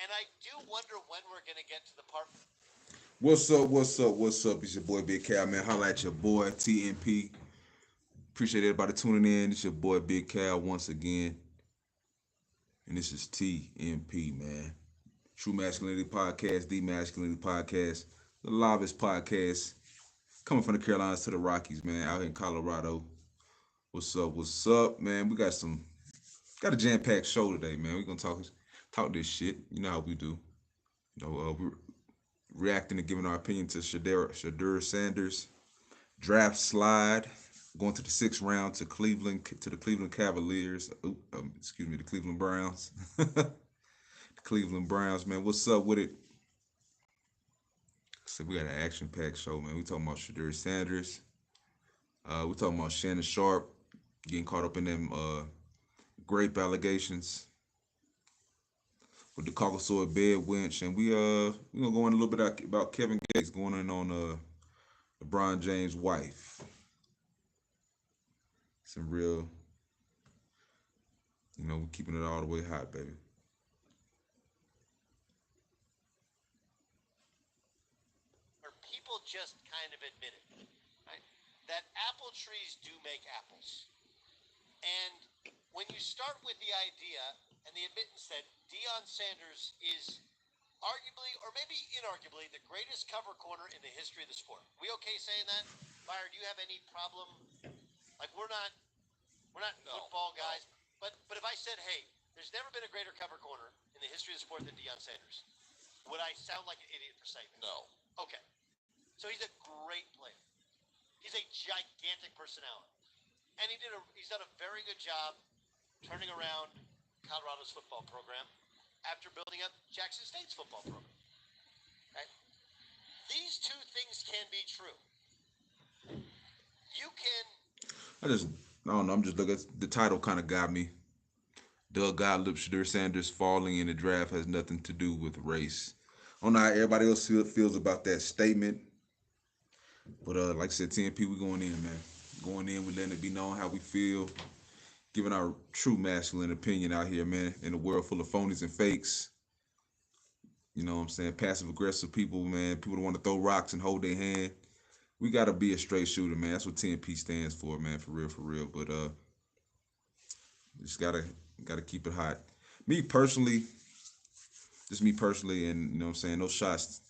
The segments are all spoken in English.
And I do wonder when we're going to get to the part. What's up? What's up? What's up? It's your boy Big Cal, man. Holla at your boy TNP. Appreciate everybody tuning in. It's your boy Big Cal once again, and this is TNP, man. True Masculinity Podcast, the Masculinity Podcast, the livest podcast coming from the Carolinas to the Rockies, man. Out here in Colorado. What's up? What's up, man? We got a jam packed show today, man. We're gonna talk this shit. You know how we do. We're reacting and giving our opinion to shadeur Sanders draft slide, going to the sixth round to the Cleveland Cavaliers. Excuse me, the Cleveland Browns. The Cleveland Browns, man. What's up with it? So we got an action-packed show, man. We talking about shadeur Sanders. We talking about Shannon Sharpe getting caught up in them grape allegations with the Caucasoid bed wench, and we gonna go in a little bit about Kevin Gates going in on LeBron James' wife. Some real, we're keeping it all the way hot, baby. Or people just kind of admit it, right? That apple trees do make apples. And when you start with the idea and the admittance that Deion Sanders is arguably, or maybe inarguably, the greatest cover corner in the history of the sport. We okay saying that? Fire, do you have any problem? Like we're not football guys, but if I said, hey, there's never been a greater cover corner in the history of the sport than Deion Sanders, would I sound like an idiot for saying that? No. Okay. So he's a great player. He's a gigantic personality. And he's done a very good job turning around Colorado's football program after building up Jackson State's football program. Right? These two things can be true. You can. I don't know. I'm just looking at the title kind of got me. Doug Gottlieb, shadeur Sanders falling in the draft has nothing to do with race. I don't know how everybody else feels about that statement. But like I said, TNP, we going in, man. Going in, we letting it be known how we feel, giving our true masculine opinion out here, man, in a world full of phonies and fakes. You know what I'm saying? Passive aggressive people, man. People that want to throw rocks and hold their hand. We gotta be a straight shooter, man. That's what TNP stands for, man. For real, for real. But just gotta keep it hot. Me personally, just me personally, and you know what I'm saying, those shots.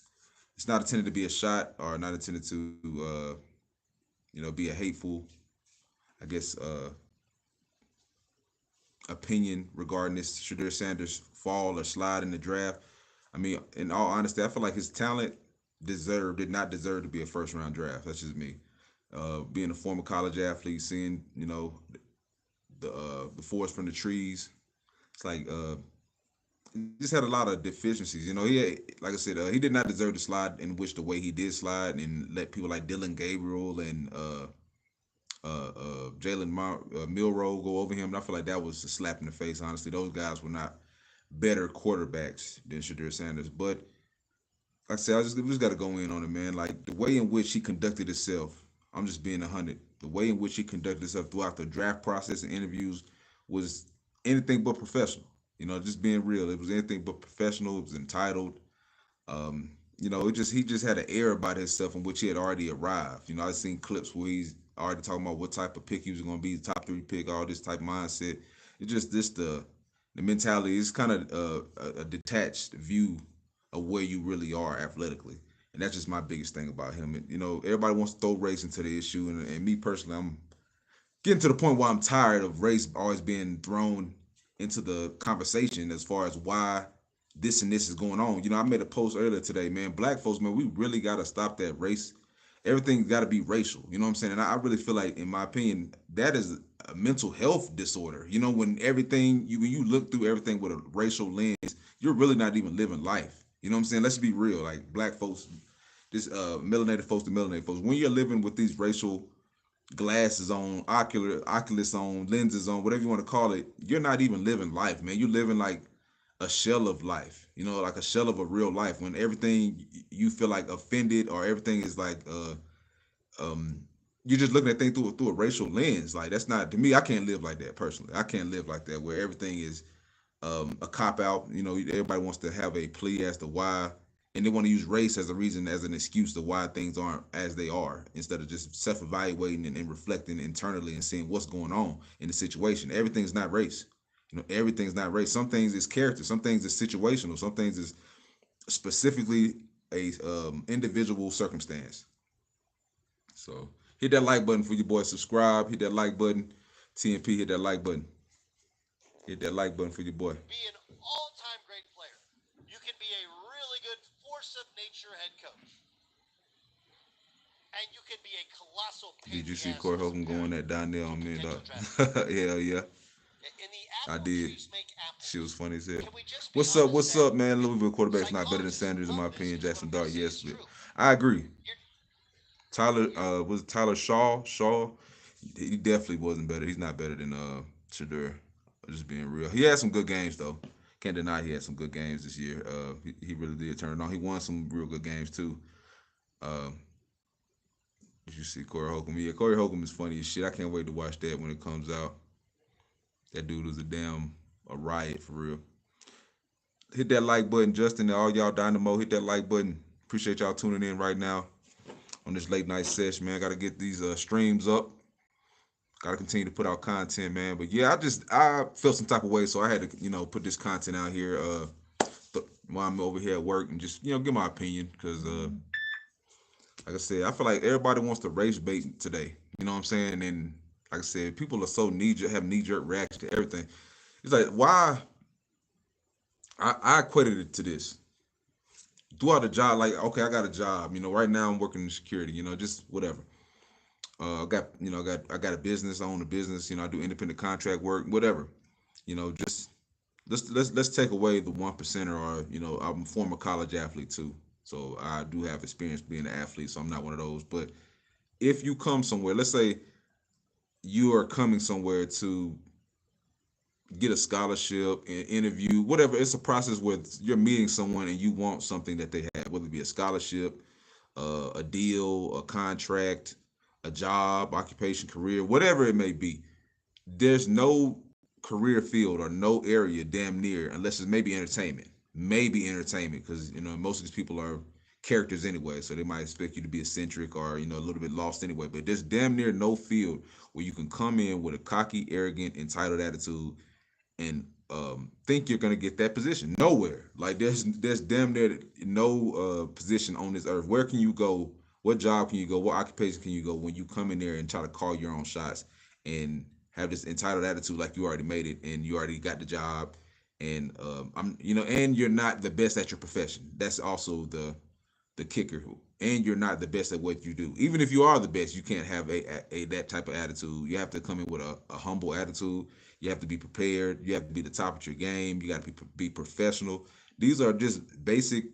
It's not intended to be a shot or not intended to, be a hateful, I guess, opinion regarding this shadeur Sanders fall or slide in the draft. I mean, in all honesty, I feel like his talent did not deserve to be a first round draft. That's just me. Being a former college athlete, seeing the forest from the trees, it's like he just had a lot of deficiencies. Like I said, he did not deserve to slide in which the way he did slide and let people like Dylan Gabriel and Jalen Milroe go over him. And I feel like that was a slap in the face. Honestly, those guys were not better quarterbacks than shadeur Sanders. But like I said, we just got to go in on it, man. Like the way in which he conducted himself. I'm just being 100. The way in which he conducted himself throughout the draft process and interviews was anything but professional. Just being real. It was anything but professional. It was entitled. He just had an air about himself in which he had already arrived. I've seen clips where he's already talking about what type of pick he was going to be, top 3 pick, all this type of mindset. It's just the mentality is kind of a detached view of where you really are athletically. And that's just my biggest thing about him. And, everybody wants to throw race into the issue. And me personally, I'm getting to the point where I'm tired of race always being thrown into the conversation as far as why this and this is going on. I made a post earlier today, man. Black folks, man, we really got to stop that race. Everything's got to be racial. You know what I'm saying? And I really feel like, in my opinion, that is a mental health disorder. When when you look through everything with a racial lens, you're really not even living life. You know what I'm saying? Let's be real. Like black folks, this melanated folks to melanated folks. When you're living with these racial glasses on, oculus on, lenses on, whatever you want to call it, you're not even living life, man. You're living like a shell of life, like a shell of a real life. When everything you feel like offended or everything is like you're just looking at things through a racial lens. Like that's not, to me, I can't live like that personally. I can't live like that where everything is a cop out. You know, everybody wants to have a plea as to why, and they want to use race as a reason, as an excuse to why things aren't as they are, instead of just self-evaluating and reflecting internally and seeing what's going on in the situation. Everything's not race. You know, everything's not race. Some things is character. Some things is situational. Some things is specifically a individual circumstance. So hit that like button for your boy. Subscribe. Hit that like button. TNP. Hit that like button. Hit that like button for your boy. Be an all-time great player. You can be a really good force of nature head coach. And you can be a colossal pain Did in you the see ass Corey as a Holcomb going parent that down there to on me, dog? potential draft picks. Hell yeah, In the I apple did. trees make She was apples. funny as hell. Can we just be What's up? honest What's that up, man? Louisville quarterback's not better than psychologists Sanders in love my this opinion. because what Jackson I'm going Dart, to say yes, is but true. I agree. You're, Tyler, you're, was it Tyler Shaw? Shaw, he definitely wasn't better. He's not better than Shadeur. Just being real. He had some good games though. Can't deny he had some good games this year. He really did turn it on. He won some real good games too. Uh, did you see Corey Holcomb? Yeah, Corey Holcomb is funny as shit. I can't wait to watch that when it comes out. That dude was a riot for real. Hit that like button, Justin, and all y'all Dynamo. Hit that like button. Appreciate y'all tuning in right now on this late night session, man. Got to get these streams up. Got to continue to put out content, man. But yeah, I felt some type of way, so I had to put this content out here while I'm over here at work and just give my opinion because like I said, I feel like everybody wants to race bait today. You know what I'm saying? And like I said, people are so have knee jerk reaction to everything. It's like why I equated it to this. Throughout the job, like okay, I got a job. Right now I'm working in security. Just whatever. I got a business. I own a business. I do independent contract work. Whatever. Just let's take away the 1%er, or I'm a former college athlete too, so I do have experience being an athlete. So I'm not one of those. But if you come somewhere, let's say you are coming somewhere to get a scholarship, an interview, whatever. It's a process where you're meeting someone and you want something that they have, whether it be a scholarship, a deal, a contract, a job, occupation, career, whatever it may be. There's no career field or no area damn near, unless it's maybe entertainment, because most of these people are characters anyway, so they might expect you to be eccentric or a little bit lost anyway. But there's damn near no field where you can come in with a cocky, arrogant, entitled attitude and think you're gonna get that position. Nowhere. Like there's damn near no position on this earth. Where can you go? What job can you go? What occupation can you go when you come in there and try to call your own shots and have this entitled attitude like you already made it and you already got the job, and and you're not the best at your profession. That's also the kicker. And you're not the best at what you do. Even if you are the best, you can't have a that type of attitude. You have to come in with a humble attitude. You have to be prepared. You have to be the top of your game. You got to be professional. These are just basic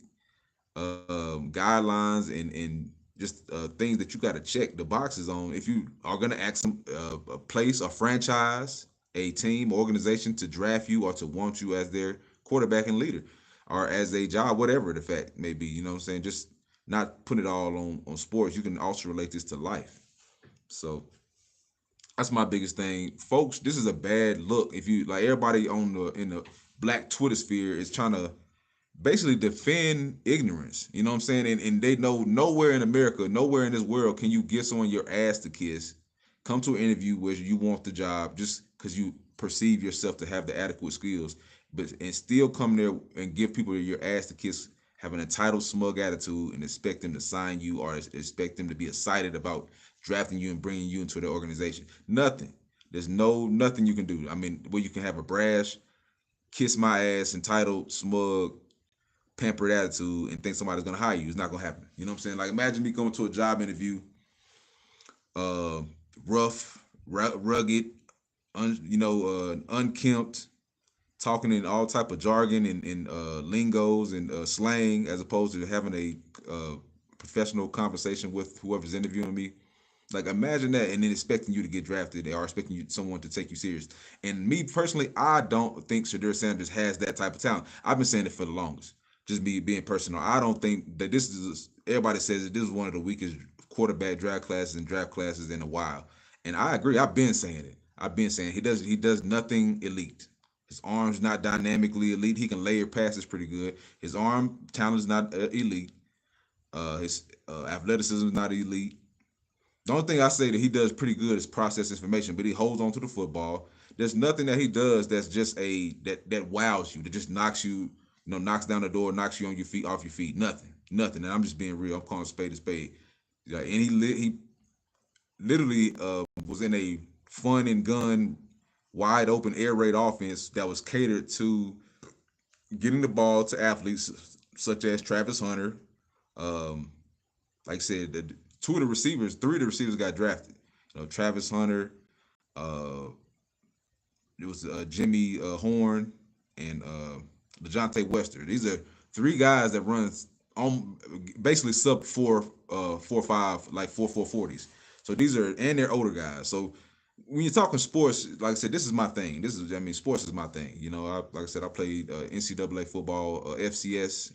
guidelines and just things that you got to check the boxes on if you are going to ask some a place, a franchise, a team, organization to draft you or to want you as their quarterback and leader, or as a job, whatever the fact may be. You know what I'm saying? Just not put it all on sports. You can also relate this to life. So that's my biggest thing, folks. This is a bad look. If you like, everybody on the in the black Twitter sphere is trying to basically defend ignorance. You know what I'm saying? And they know nowhere in America, nowhere in this world can you give someone your ass to kiss, come to an interview where you want the job just because you perceive yourself to have the adequate skills, but and still come there and give people your ass to kiss, have an entitled, smug attitude, and expect them to sign you or expect them to be excited about drafting you and bringing you into the organization. Nothing. There's nothing you can do. I mean, where you can have a brash, kiss my ass, entitled, smug, pampered attitude and think somebody's gonna hire you. It's not gonna happen. You know what I'm saying? Like imagine me going to a job interview, uh, rough, rugged, unkempt, talking in all type of jargon and lingos and slang, as opposed to having a professional conversation with whoever's interviewing me. Like imagine that, and then expecting you to get drafted, or expecting someone to take you serious. And me personally, I don't think Shadeur Sanders has that type of talent. I've been saying it for the longest. Just me being personal, I don't think that this is. Everybody says that this is one of the weakest quarterback draft classes in a while, and I agree. I've been saying it. I've been saying he does nothing elite. His arm's not dynamically elite. He can layer passes pretty good. His arm talent is not elite. His athleticism is not elite. The only thing I say that he does pretty good is process information, but he holds on to the football. There's nothing that he does that's just that wows you, that just knocks you, knocks down the door, knocks you on your feet, off your feet. Nothing. And I'm just being real. I'm calling spade a spade. Yeah, and he literally was in a fun and gun, wide open air raid offense that was catered to getting the ball to athletes such as Travis Hunter. Um, like I said, three of the receivers got drafted. Travis Hunter, uh, it was Jimmy Horn, and LeJontay Wester. These are three guys that runs on basically sub 4.5, like 4.40s. So these are, and they're older guys. So when you're talking sports, like I said, this is my thing. Sports is my thing. Like I said, I played NCAA football, FCS.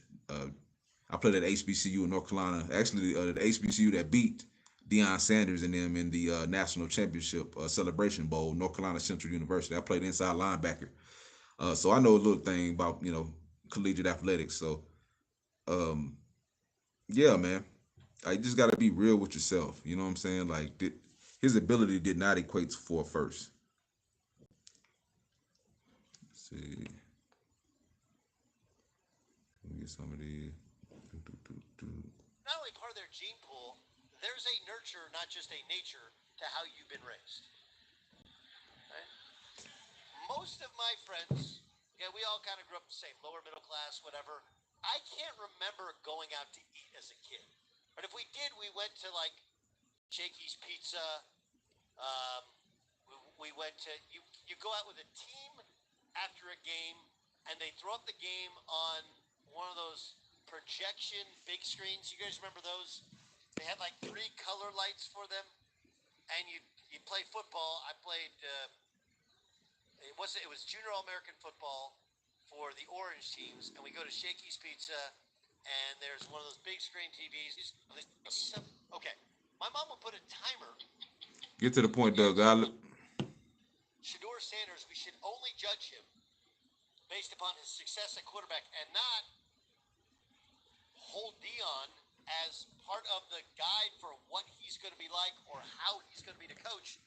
I played at HBCU in North Carolina. Actually, the HBCU that beat Deion Sanders and them in the national championship celebration bowl, North Carolina Central University. I played inside linebacker, so I know a little thing about collegiate athletics. So, um, yeah, man, I just got to be real with yourself. You know what I'm saying? Like his ability did not equate to for first. Let's see, let me get some of these. Not only part of their gene pool, there's a nurture, not just a nature, to how you've been raised. Right? Most of my friends, yeah, we all kind of grew up the same, lower middle class, whatever. I can't remember going out to eat as a kid. But if we did, we went to like Shakey's Pizza. Um, we went to you go out with a team after a game, and they throw up the game on one of those projection big screens. You guys remember those? They had like 3 color lights for them, and you play football. I played. It was junior All-American football for the orange teams, and we go to Shakey's Pizza, and there's one of those big screen TVs. Okay, my mom would put a timer. Get to the point, Doug. Shadeur Sanders, we should only judge him based upon his success at quarterback and not hold Deion as part of the guide for what he's going to be like or how he's going to be the coach.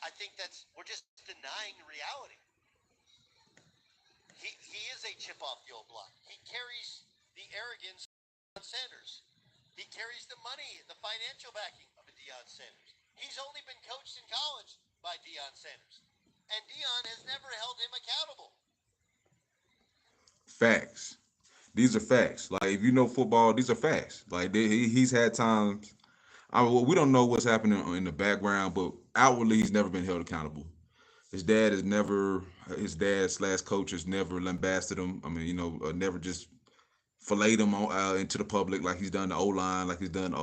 I think we're just denying reality. He is a chip off the old block. He carries the arrogance of Sanders. He carries the money, the financial backing of a Deion Sanders. He's only been coached in college by Deion Sanders. And Deion has never held him accountable. Facts. These are facts. Like if you know football, these are facts. Like he's had times. We don't know what's happening in the background, but outwardly he's never been held accountable. His dad slash coach has never lambasted him. I mean, never just filleted him into the public like he's done the O line, like he's done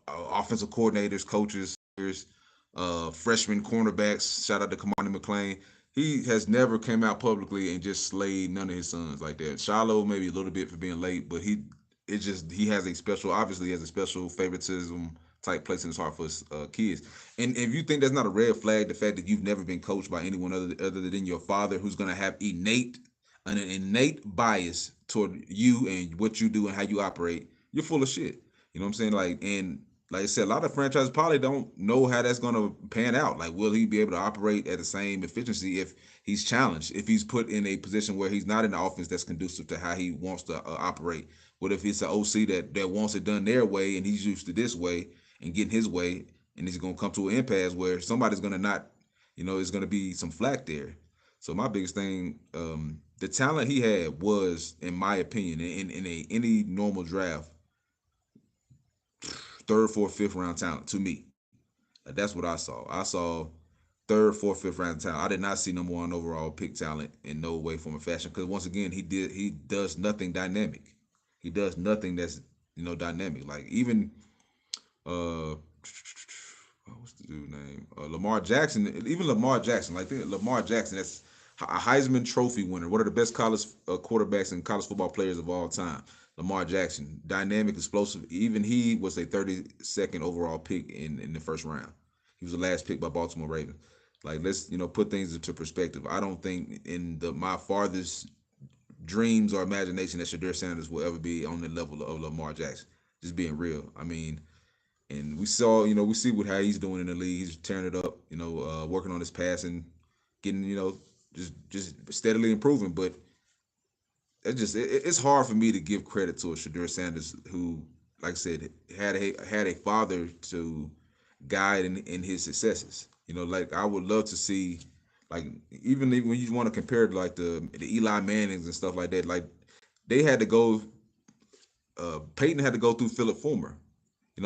offensive coordinators, coaches, freshman cornerbacks. Shout out to Kamani McLean. He has never came out publicly and just slayed none of his sons like that. Shiloh maybe a little bit for being late, but he has a special, obviously he has a special favoritism type place in his heart for his kids. And if you think that's not a red flag, the fact that you've never been coached by anyone other than your father, who's going to have an innate bias toward you and what you do and how you operate, you're full of shit. You know what I'm saying? Like I said, a lot of franchises probably don't know how that's going to pan out. Like, will he be able to operate at the same efficiency if he's challenged, if he's put in a position where he's not in the offense that's conducive to how he wants to operate? What if it's an OC that wants it done their way and he's used to this way and getting his way, and he's going to come to an impasse where somebody's going to not, there's going to be some flack there. So my biggest thing, the talent he had was, in my opinion, in any normal draft, third, fourth, fifth round talent to me. That's what I saw. I saw third, fourth, fifth round talent. I did not see number one overall pick talent in no way, form, or fashion. Because once again, he does nothing dynamic. He does nothing that's dynamic. Like even what's the dude name? Lamar Jackson. Even Lamar Jackson. Lamar Jackson. That's a Heisman Trophy winner. One of the best college quarterbacks and college football players of all time. Lamar Jackson, dynamic, explosive. Even he was a 32nd overall pick in the first round. He was the last pick by Baltimore Ravens. Like let's put things into perspective. I don't think in my farthest dreams or imagination that Shadeur Sanders will ever be on the level of Lamar Jackson. Just being real. I mean, and we saw, we see how he's doing in the league. He's tearing it up. Working on his passing, getting, just steadily improving. But it's hard for me to give credit to a Shadeur Sanders who, like I said, had a father to guide in his successes. Like I would love to see, like even when you want to compare to like the Eli Mannings and stuff like that, like they had to go. Peyton had to go through Philip Fulmer.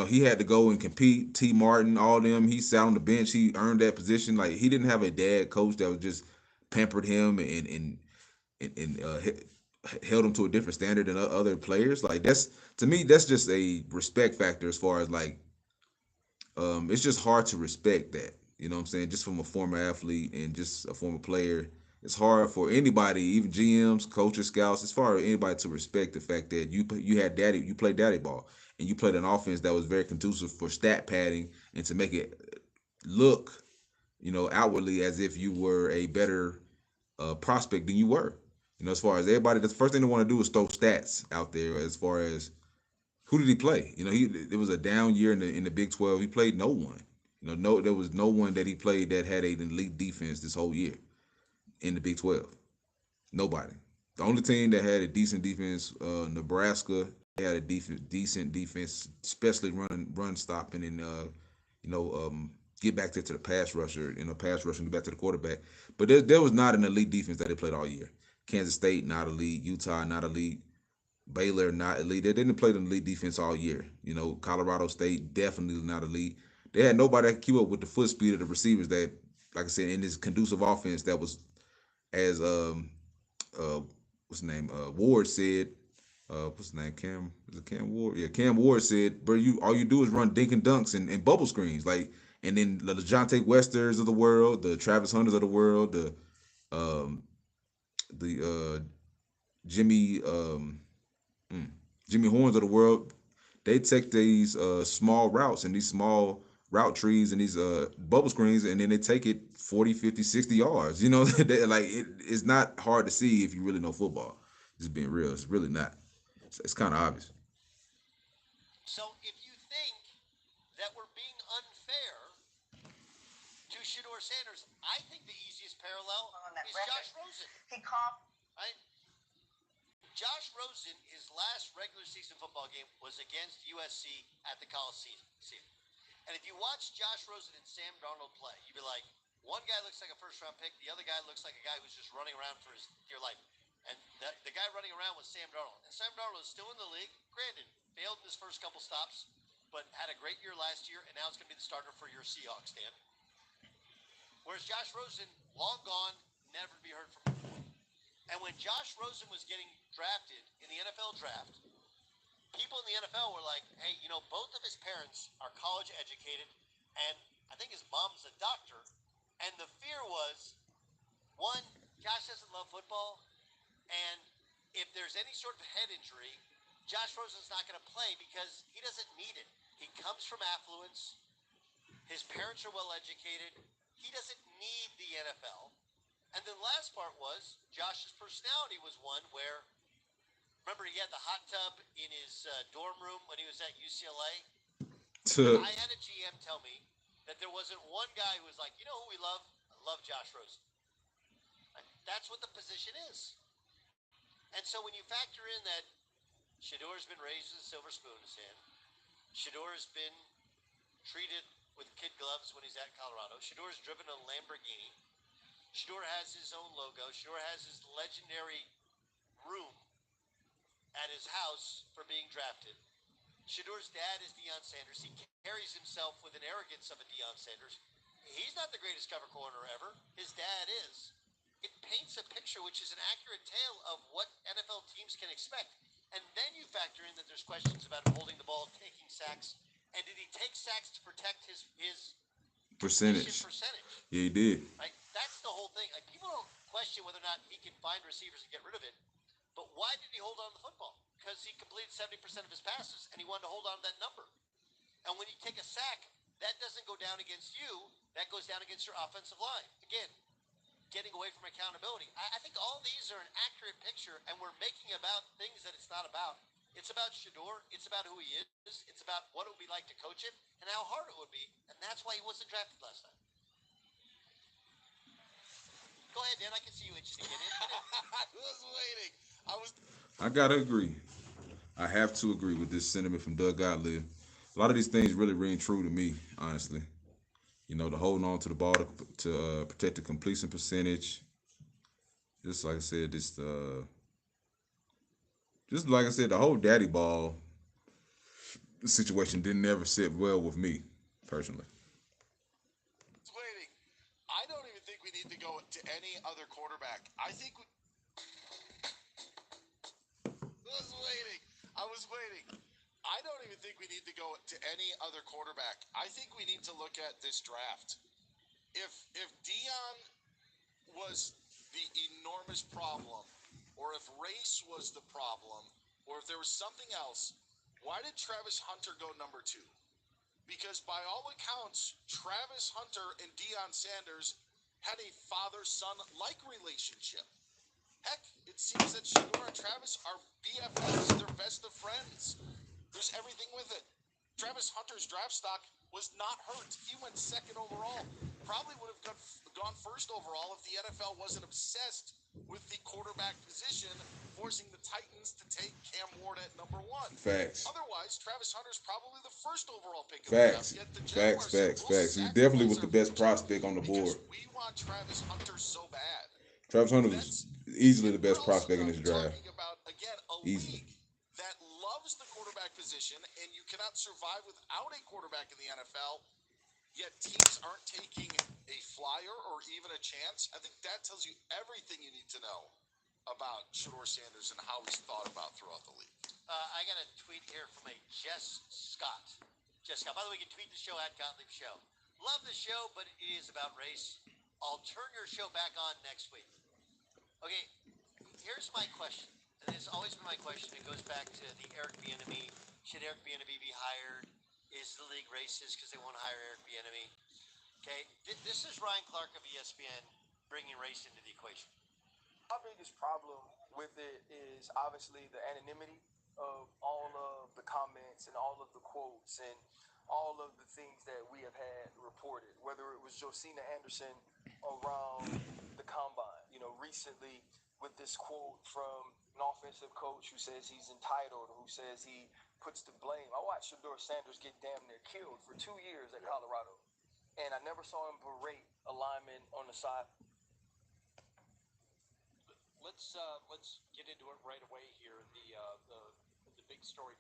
He had to go and compete. T. Martin, all them. He sat on the bench. He earned that position. Like he didn't have a dad coach that was just pampered him and held him to a different standard than other players. Like that's to me, that's just a respect factor as far as like it's just hard to respect that. You know what I'm saying? Just from a former athlete and just a former player, it's hard for anybody, even GMs, coaches, scouts, it's hard for anybody to respect the fact that you played daddy ball, and you played an offense that was very conducive for stat padding and to make it look, outwardly as if you were a better prospect than you were. As far as everybody, the first thing they want to do is throw stats out there as far as who did he play? It was a down year in the Big 12. He played no one. No, there was no one that he played that had an elite defense this whole year in the Big 12. Nobody. The only team that had a decent defense, Nebraska, they had a decent defense, especially run stopping and you know get back there to the pass rusher, pass rushing, get back to the quarterback. But there was not an elite defense that they played all year. Kansas State not elite, Utah not elite, Baylor not elite. They didn't play the elite defense all year. Colorado State definitely not elite. They had nobody that could keep up with the foot speed of the receivers that, like I said, in this conducive offense that was as uh what's his name? Ward said, what's his name? Cam is it Cam Ward? Yeah, Cam Ward said, bro, you all you do is run dink and dunks and bubble screens. Like and then the Jonte Westers of the world, the Travis Hunters of the world, um the Jimmy mm, Jimmy Horns of the world, they take these small routes and these small route trees and these bubble screens and then they take it 40, 50, 60 yards. Like it's not hard to see if you really know football. Just being real, it's really not. It's kind of obvious. So if you think that we're being unfair to Shador Sanders, I think the easiest parallel is Josh Rosen. Right? Josh Rosen, his last regular season football game was against USC at the Coliseum. And if you watch Josh Rosen and Sam Darnold play, you'd be like, one guy looks like a first-round pick, the other guy looks like a guy who's just running around for his dear life. And the guy running around was Sam Darnold. And Sam Darnold is still in the league. Granted, failed in his first couple stops, but had a great year last year, and now it's going to be the starter for your Seahawks, Dan. Whereas Josh Rosen, long gone, never to be heard from before. And when Josh Rosen was getting drafted in the NFL draft, people in the NFL were like, hey, both of his parents are college educated, and I think his mom's a doctor. And the fear was, one, Josh doesn't love football, and if there's any sort of head injury, Josh Rosen's not going to play because he doesn't need it. He comes from affluence. His parents are well educated. He doesn't need the NFL. And then the last part was Josh's personality was one where, remember, he had the hot tub in his dorm room when he was at UCLA? I had a GM tell me that there wasn't one guy who was like, who we love? I love Josh Rosen. That's what the position is. And so when you factor in that Shadeur's been raised with a silver spoon in his hand, Shadeur's been treated with kid gloves when he's at Colorado, Shadeur's driven a Lamborghini, Shadeur has his own logo, Shadeur has his legendary room at his house for being drafted. Shadeur's dad is Deion Sanders. He carries himself with an arrogance of a Deion Sanders. He's not the greatest cover corner ever. His dad is. It paints a picture which is an accurate tale of what NFL teams can expect. And then you factor in that there's questions about him holding the ball, taking sacks. And did he take sacks to protect his percentage? Yeah, he did. Right? That's the whole thing. Like, people don't question whether or not he can find receivers and get rid of it. But why did he hold on to the football? Because he completed 70% of his passes, and he wanted to hold on to that number. And when you take a sack, that doesn't go down against you. That goes down against your offensive line. Again, getting away from accountability. I think all these are an accurate picture, and we're making about things that it's not about. It's about Shador. It's about who he is. It's about what it would be like to coach him and how hard it would be. And that's why he wasn't drafted last time. Go ahead, Dan. I can see you itching to get in. I was waiting. I was. I gotta agree. I have to agree with this sentiment from Doug Gottlieb. A lot of these things really ring true to me, honestly. You know, the holding on to the ball to protect the completion percentage. Just like I said, just like I said, the whole daddy ball situation didn't ever sit well with me personally. Waiting. I don't even think we need to go to any other quarterback. I think we was waiting. I was waiting. I don't even think we need to go to any other quarterback. I think we need to look at this draft. If Dion was the enormous problem, or if race was the problem, or if there was something else, why did Travis Hunter go number two? Because by all accounts, Travis Hunter and Deion Sanders had a father-son like relationship. Heck, it seems that Shador and Travis are BFFs. They're best of friends. There's everything with it. Travis Hunter's draft stock was not hurt. He went second overall. Probably would have gone first overall if the NFL wasn't obsessed with the quarterback position, forcing the Titans to take Cam Ward at number one. Facts. Otherwise, Travis Hunter's probably the first overall pick of the Facts. draft. Yet the Facts. Jaguars said, Facts. "We'll Facts. He definitely was sacrifice the our best future prospect on the because board. we want Travis Hunter so bad." Travis Hunter was That's easily the we're best also prospect in this draft. talking about again a Easily. league that loves the quarterback position, and you cannot survive without a quarterback in the NFL. Yet teams aren't taking a flyer or even a chance. I think that tells you everything you need to know about Shador Sanders and how he's thought about throughout the league. I got a tweet here from a Jess Scott. Jess Scott. By the way, you can tweet the show at Gottlieb Show. Love the show, but it is about race. I'll turn your show back on next week. Okay, here's my question, and it's always been my question. It goes back to the Eric Bieniemy. Should Eric Bieniemy be hired? Is the league racist because they won't hire Eric Bieniemy? Okay, this is Ryan Clark of ESPN bringing race into the equation. My biggest problem with it is obviously the anonymity of all of the comments and all of the quotes and all of the things that we have had reported, whether it was Josina Anderson around the combine, recently with this quote from an offensive coach who says he's entitled, who says he puts the blame. I watched Shador Sanders get damn near killed for 2 years at Colorado, and I never saw him berate a lineman on the side. Let's get into it right away here. The big story.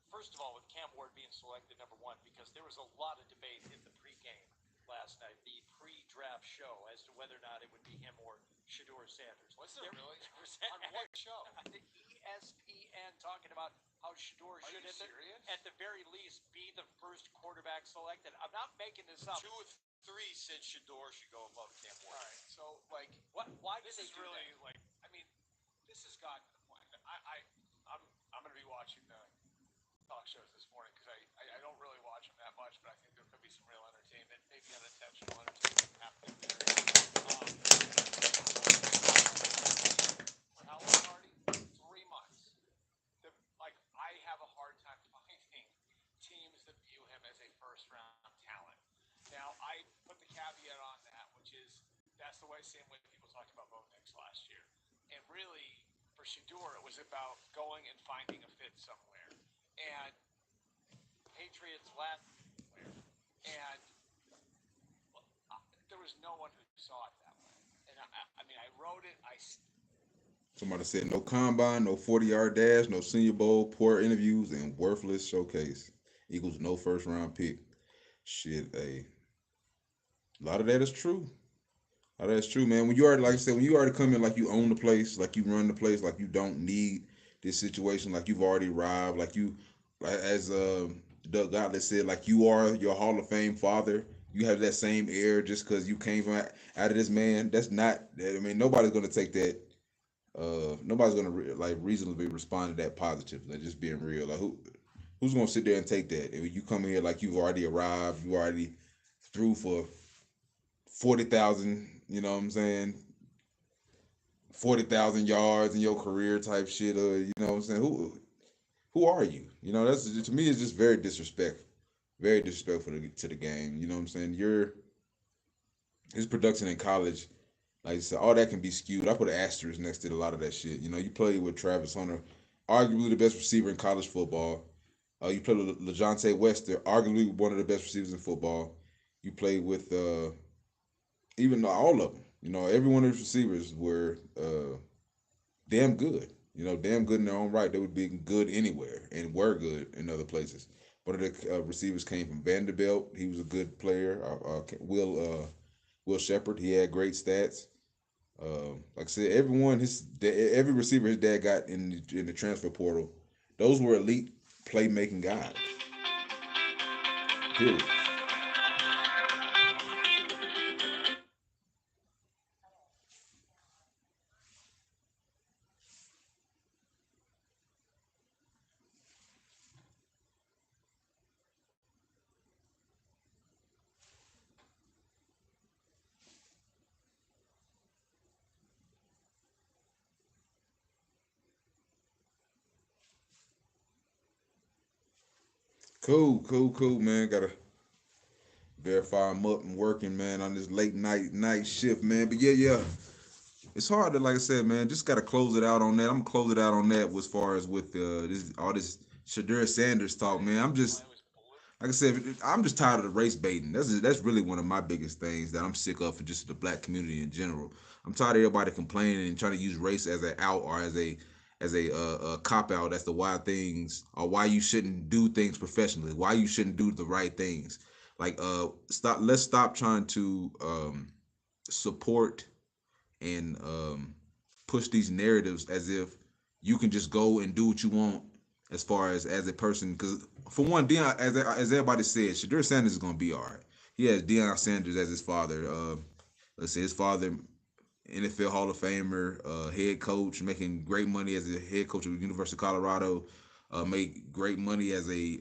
First of all, with Cam Ward being selected number one, because there was a lot of debate in the pregame last night, the pre-draft show, as to whether or not it would be him or Shador Sanders. Was there really? On what show? The ESPN talking about how Shador should, at the very least, be the first quarterback selected. I'm not making this up. 2 or 3 said Shador should go above Cam Ward. All right, so why did This they is do really that? this has gotten to the point. I'm going to be watching the talk shows this morning because I don't really watch them that much, but I think there could be some real entertainment, maybe unintentional entertainment happening there. For how long, Hardy? 3 months. I have a hard time finding teams that view him as a first-round talent. Now, I put the caveat on that, which is that's the same way people talked about Bo Nix last year. And really, for Shador, it was about going and finding a fit somewhere. And Patriots last year, and there was no one who saw it that way. And I wrote it. Somebody said no combine, no 40-yard dash, no Senior Bowl, poor interviews, and worthless showcase equals no first round pick. Shit, a lot of that is true. A lot of that's true, man. When you already, like I said, when you already come in like you own the place, like you run the place, like you don't need this situation, like you've already arrived, like as Doug Gottlieb said, like you are your Hall of Fame father. You have that same air just because you came from out of this man. That's not. I mean, nobody's gonna take that. Nobody's gonna like reasonably respond to that positive. Like just being real. Like who's gonna sit there and take that? If you come here like you've already arrived, you already threw for 40,000. You know what I'm saying? 40,000 yards in your career type shit. You know what I'm saying? Who are you? You know, that's to me. It's just very disrespectful to the game. You know what I'm saying? His production in college, like I said, all that can be skewed. I put an asterisk next to a lot of that shit. You know, you play with Travis Hunter, arguably the best receiver in college football. You play with LeJohntay Wester, arguably one of the best receivers in football. You play with even all of them. You know, every one of those receivers were damn good. You know, damn good in their own right. They would be good anywhere and were good in other places. One of the receivers came from Vanderbilt. He was a good player. Will Shepard. He had great stats. Like I said, every receiver his dad got in the transfer portal, those were elite playmaking guys. Period. Cool, man. Gotta verify I'm up and working, man, on this late night shift, man. But yeah. It's hard to, like I said, man. Just gotta close it out on that. I'm gonna close it out on that as far as with this Shadeur Sanders talk, man. I'm just like I said, I'm just tired of the race baiting. That's really one of my biggest things that I'm sick of for just the black community in general. I'm tired of everybody complaining and trying to use race as an out or as a cop out as to why things or why you shouldn't do things professionally, why you shouldn't do the right things. Like let's stop trying to support and push these narratives as if you can just go and do what you want as far as a person. Because for one, Deion, as everybody said, Shadur Sanders is gonna be all right. He has Deion Sanders as his father. Let's say his father, NFL Hall of Famer, head coach, making great money as a head coach of the University of Colorado. Made great money as a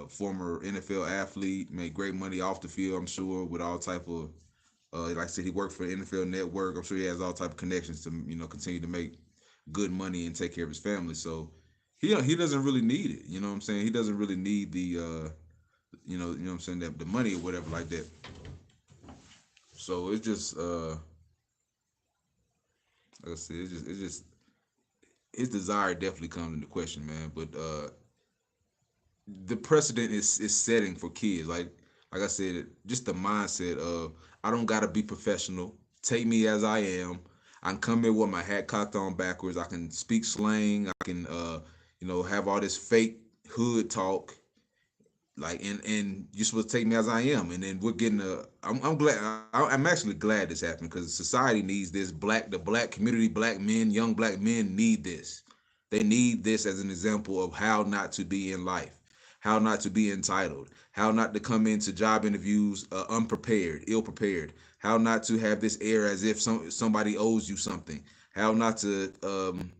former NFL athlete. Made great money off the field, I'm sure, with all type of like I said, he worked for the NFL Network. I'm sure he has all type of connections to continue to make good money and take care of his family. So he doesn't really need it. You know what I'm saying? He doesn't really need the what I'm saying, the money or whatever like that. So it's just like I said, it's just his desire definitely comes into question, man. But the precedent is setting for kids. Like I said, just the mindset of I don't gotta be professional. Take me as I am. I can come in with my hat cocked on backwards. I can speak slang. I can have all this fake hood talk. Like and you're supposed to take me as I am, and then we're getting I'm glad. I'm actually glad this happened because society needs this. The black community, black men, young black men need this. They need this as an example of how not to be in life, how not to be entitled, how not to come into job interviews unprepared, ill prepared, how not to have this air as if somebody owes you something, how not to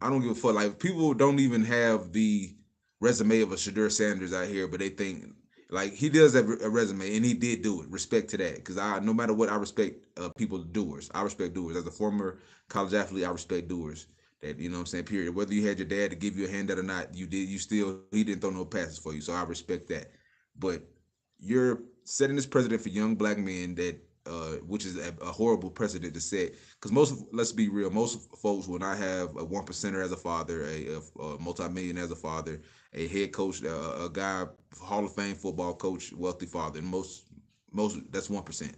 I don't give a fuck. Like people don't even have the resume of a Shadur Sanders out here, but they think like he does have a resume, and he did do it. Respect to that, because I no matter what, I respect people doers. I respect doers. As a former college athlete, I respect doers. That what I'm saying. Period. Whether you had your dad to give you a handout or not, you did. You still he didn't throw no passes for you, so I respect that. But you're setting this precedent for young black men that which is a horrible precedent to set. Because let's be real, most folks will not have a one percenter as a father, a multi-million as a father, a head coach, a guy, Hall of Fame football coach, wealthy father. And most that's 1%.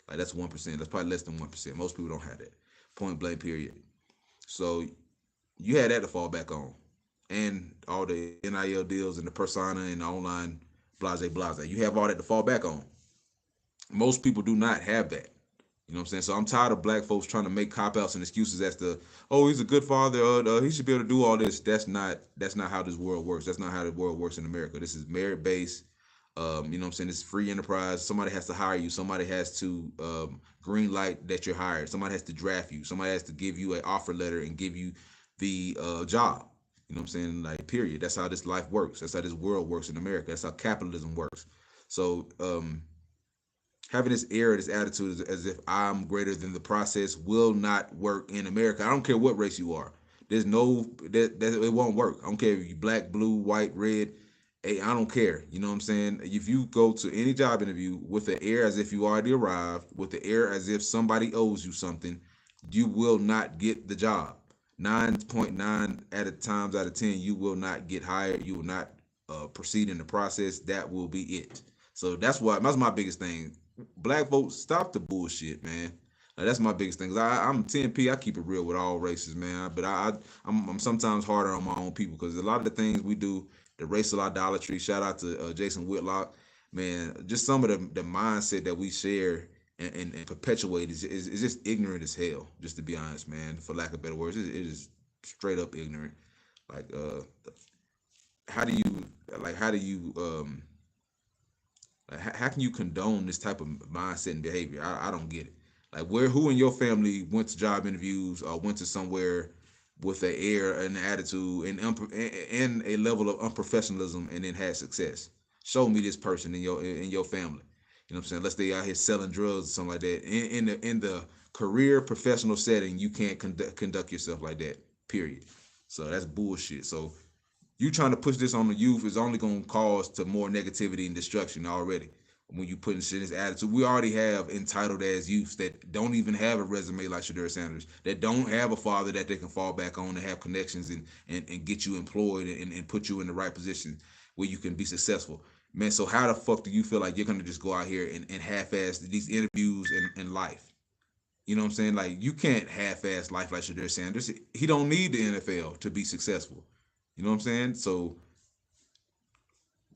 Like that's 1%. That's probably less than 1%. Most people don't have that. Point blank. Period. So you had that to fall back on, and all the NIL deals and the persona and the online blase. You have all that to fall back on. Most people do not have that. You know what I'm saying? So I'm tired of black folks trying to make cop outs and excuses as to, oh, he's a good father. He should be able to do all this. That's not how this world works. That's not how the world works in America. This is merit based. You know what I'm saying? It's free enterprise. Somebody has to hire you. Somebody has to green light that you're hired. Somebody has to draft you. Somebody has to give you an offer letter and give you the job. You know what I'm saying? Like, period. That's how this life works. That's how this world works in America. That's how capitalism works. So having this air, this attitude as if I'm greater than the process will not work in America. I don't care what race you are. There's no that it won't work. I don't care if you black, blue, white, red. Hey, I don't care. You know what I'm saying? If you go to any job interview with the air as if you already arrived, with the air as if somebody owes you something, you will not get the job. 9.9 at a times out of 10, you will not get hired. You will not proceed in the process. That will be it. So that's my biggest thing. Black folks, stop the bullshit, man. Like, that's my biggest thing. 'Cause I'm 10P. I keep it real with all races, man. But I'm sometimes harder on my own people because a lot of the things we do, the racial idolatry. Shout out to Jason Whitlock, man. Just some of the mindset that we share and perpetuate is just ignorant as hell. Just to be honest, man. For lack of better words, it is straight up ignorant. Like, how do you how do you like, how can you condone this type of mindset and behavior? I don't get it. Like, who in your family went to job interviews or went to somewhere with an air and attitude and a level of unprofessionalism and then had success? Show me this person in your family. You know what I'm saying? Let's say out here selling drugs or something like that. In the career professional setting, you can't conduct yourself like that. Period. So that's bullshit. So you trying to push this on the youth is only going to cause to more negativity and destruction already. When you putting shit in this attitude, we already have entitled as youths that don't even have a resume like Shadeur Sanders, that don't have a father that they can fall back on and have connections and get you employed and put you in the right position where you can be successful. Man, so how the fuck do you feel like you're going to just go out here and half-ass these interviews and life? You know what I'm saying? Like, you can't half-ass life like Shadeur Sanders. He don't need the NFL to be successful. You know what I'm saying? So,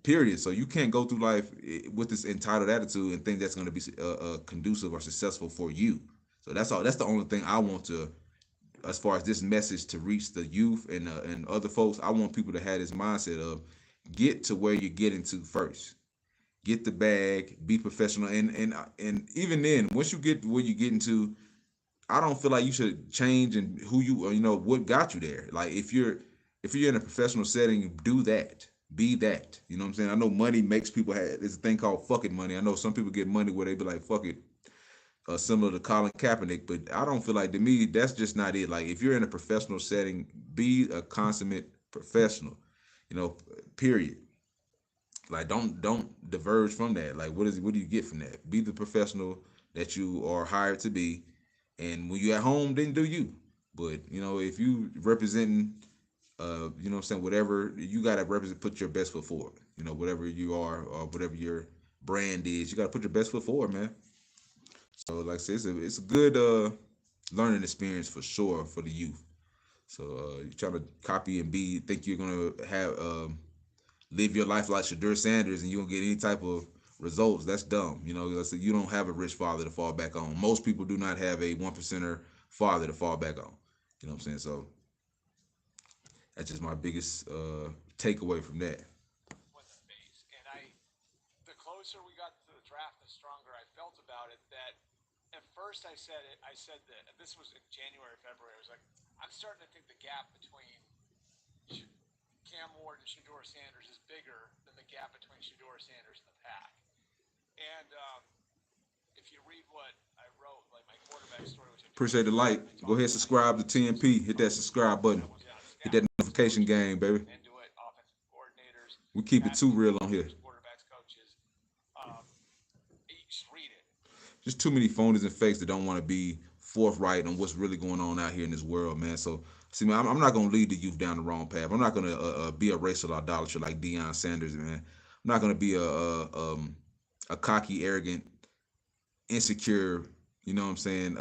period. So you can't go through life with this entitled attitude and think that's going to be conducive or successful for you. So that's all. That's the only thing I want to, as far as this message to reach the youth and other folks. I want people to have this mindset of get to where you're getting to first. Get the bag, be professional, and even then, once you get where you're getting to, I don't feel like you should change and who you what got you there. Like, if you're in a professional setting, do that. Be that. You know what I'm saying? I know money makes people have there's a thing called fucking money. I know some people get money where they be like, fuck it, similar to Colin Kaepernick, but I don't feel like, to me, that's just not it. Like, if you're in a professional setting, be a consummate professional, period. Like, don't diverge from that. Like, what do you get from that? Be the professional that you are hired to be, and when you at home, then do you. But if you representing, what I'm saying, whatever you gotta represent, put your best foot forward. Whatever you are or whatever your brand is, you gotta put your best foot forward, man. So, like I said, it's a good learning experience for sure for the youth. So, you trying to copy and think you're gonna have live your life like Shadeur Sanders and you don't get any type of results. That's dumb. You don't have a rich father to fall back on. Most people do not have a one percenter father to fall back on. You know what I'm saying? So that's just my biggest takeaway from that. With the face. And the closer we got to the draft, the stronger I felt about it. That at first I said it. I said that this was in January, February. I was like, I'm starting to think the gap between Cam Ward and Shadeur Sanders is bigger than the gap between Shadeur Sanders and the pack. And if you read what I wrote, like my quarterback story, which I do, Appreciate the light. Go ahead, subscribe to TNP. Hit that subscribe button. Hit that notification gang, baby. into it, offensive coordinators, We keep it too real on here. quarterbacks, coaches. You just read it. Just too many phonies and fakes that don't want to be forthright on what's really going on out here in this world, man. So, see, man, I'm not gonna lead the youth down the wrong path. I'm not gonna be a racial idolater like Deion Sanders, man. I'm not gonna be a cocky, arrogant, insecure, you know what I'm saying,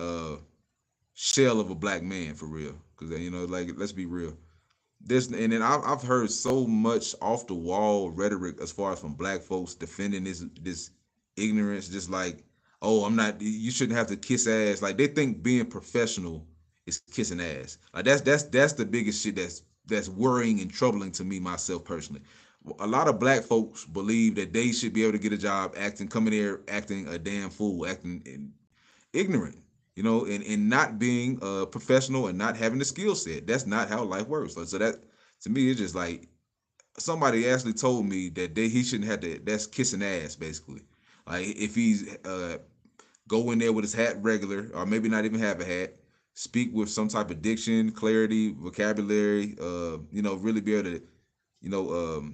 shell of a black man for real. Because like, let's be real. And then I've heard so much off the wall rhetoric as far as from black folks defending this ignorance, just like, oh, I'm not. You shouldn't have to kiss ass. Like, they think being professional is kissing ass. Like, that's the biggest shit that's worrying and troubling to me myself personally. A lot of black folks believe that they should be able to get a job coming there acting a damn fool, acting ignorant, and not being professional and not having the skill set. That's not how life works. So that, to me, it's just like somebody actually told me that he shouldn't have to. That's kissing ass, basically. Like if he's go in there with his hat regular, or maybe not even have a hat, speak with some type of diction, clarity, vocabulary, really be able to, you know,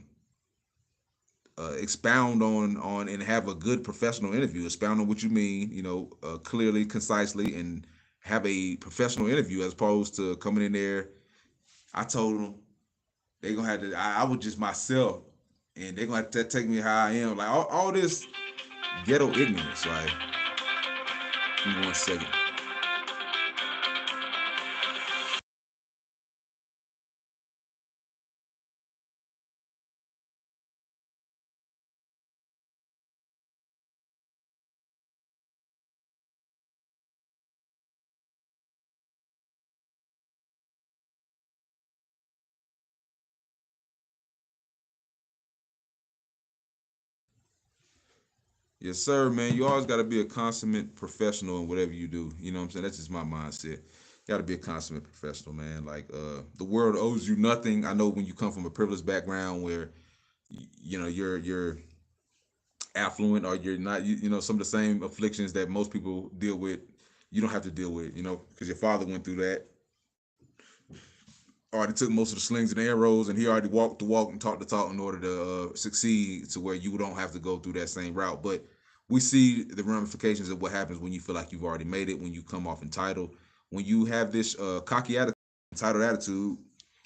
expound on and have a good professional interview, expound on what you mean, clearly, concisely, and have a professional interview as opposed to coming in there. I told them they gonna have to. I was just myself, and they gonna have to take me how I am. Like all this ghetto ignorance. Like, give me 1 second. Yes, sir, man. You always got to be a consummate professional in whatever you do. You know what I'm saying? That's just my mindset. Got to be a consummate professional, man. Like, the world owes you nothing. I know when you come from a privileged background where, you're affluent or you're not, some of the same afflictions that most people deal with, you don't have to deal with, because your father went through that. Already took most of the slings and arrows, and he already walked the walk and talked the talk in order to succeed to where you don't have to go through that same route. But we see the ramifications of what happens when you feel like you've already made it, when you come off entitled, when you have this cocky attitude, entitled attitude.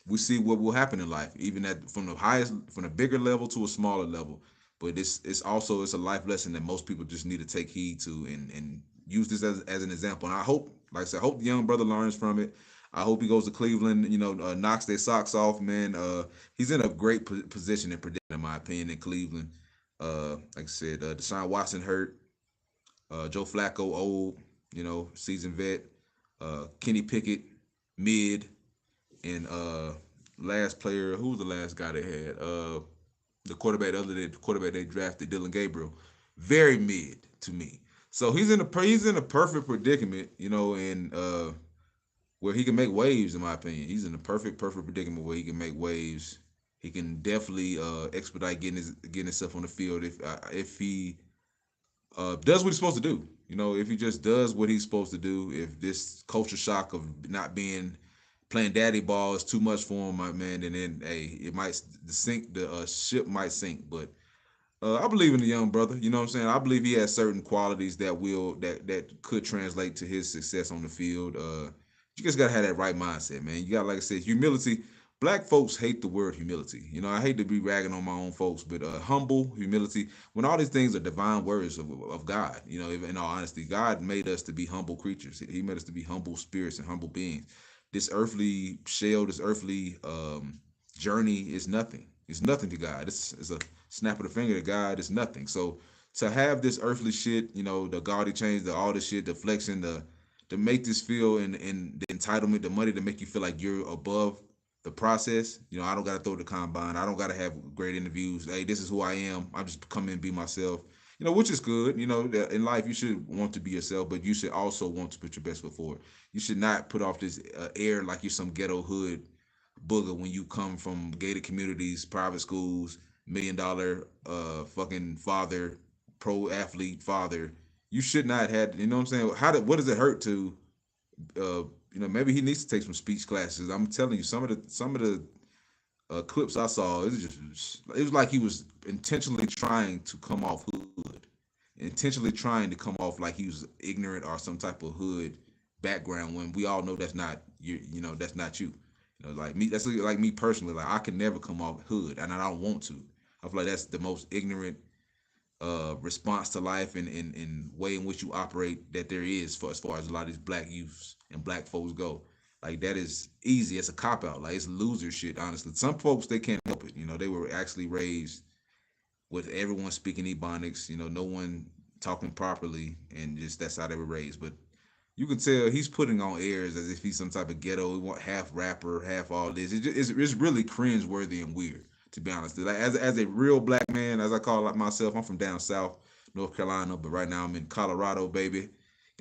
We see what will happen in life, even at from the bigger level to a smaller level. But it's a life lesson that most people just need to take heed to and use this as an example. And I hope, like I said, I hope the young brother learns from it. I hope he goes to Cleveland, knocks their socks off, man. He's in a great position and predicament, in my opinion, in Cleveland. Like I said, Deshaun Watson hurt, Joe Flacco old, seasoned vet, Kenny Pickett mid, and last player, who was the last guy they had? The quarterback, the quarterback they drafted, Dylan Gabriel, very mid to me. So he's in a perfect predicament, and where he can make waves. In my opinion, he's in a perfect predicament where he can make waves. He can definitely expedite getting himself on the field if he does what he's supposed to do. If he just does what he's supposed to do. If this culture shock of not being playing daddy ball is too much for him, my man, then hey, it might the ship might sink. But I believe in the young brother. You know what I'm saying? I believe he has certain qualities that could translate to his success on the field. You just gotta have that right mindset, man. You got, like I said, humility. Black folks hate the word humility. I hate to be ragging on my own folks, but humble, humility, when all these things are divine words of God, in all honesty, God made us to be humble creatures. He made us to be humble spirits and humble beings. This earthly shell, this earthly journey is nothing. It's nothing to God. It's a snap of the finger to God. It's nothing. So to have this earthly shit, the gaudy chains, all this shit, the flexing, to make this feel in the entitlement, the money to make you feel like you're above the process. I don't gotta throw the combine. I don't gotta have great interviews. Hey, this is who I am. I just come in and be myself. Which is good. In life you should want to be yourself, but you should also want to put your best foot forward. You should not put off this air like you're some ghetto hood booger when you come from gated communities, private schools, $1 million fucking father, pro athlete father. You should not have. You know what I'm saying? What does it hurt to maybe he needs to take some speech classes. I'm telling you, some of the clips I saw, it was like he was intentionally trying to come off hood, intentionally trying to come off like he was ignorant or some type of hood background. When we all know that's not you, that's not you. Like me, that's like me personally. Like I can never come off hood, and I don't want to. I feel like that's the most ignorant response to life and way in which you operate that there is for as far as a lot of these black youths and black folks go. Like that is easy. It's a cop out. Like it's loser shit. Honestly, some folks they can't help it. They were actually raised with everyone speaking ebonics. No one talking properly, and just that's how they were raised. But you can tell he's putting on airs as if he's some type of ghetto, half rapper, half all this. It's really cringe worthy and weird, to be honest. Like as a real black man, as I call it myself, I'm from down south, North Carolina, but right now I'm in Colorado, baby.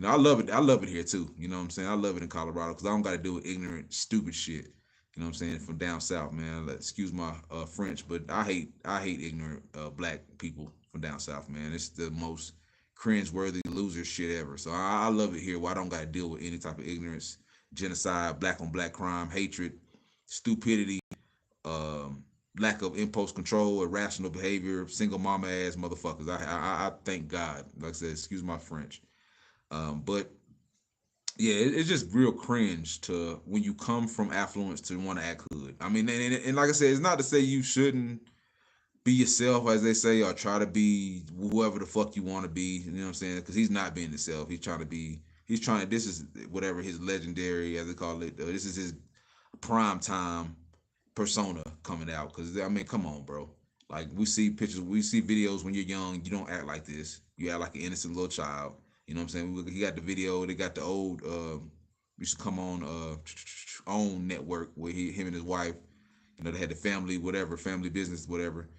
I love it. I love it here too. You know what I'm saying? I love it in Colorado because I don't got to do with ignorant, stupid shit. You know what I'm saying? From down south, man. Excuse my French, but I hate ignorant black people from down south, man. It's the most cringeworthy loser shit ever. So I love it here where I don't got to deal with any type of ignorance, genocide, black on black crime, hatred, stupidity, um, lack of impulse control, irrational behavior, single mama ass motherfuckers. I thank God. Like I said, excuse my French. But yeah, it's just real cringe to when you come from affluence to want to act hood. I mean, and like I said, it's not to say you shouldn't be yourself, as they say, or try to be whoever the fuck you want to be. You know what I'm saying? Because he's not being himself. He's trying to be. He's trying to. This is whatever his legendary, as they call it. This is his prime time persona coming out. Because I mean, come on, bro. Like we see pictures, we see videos when you're young. You don't act like this. You act like an innocent little child. You know what I'm saying? He got the video. They got the old. Used to come on own network where him and his wife. You know, they had the family, whatever, family business, whatever.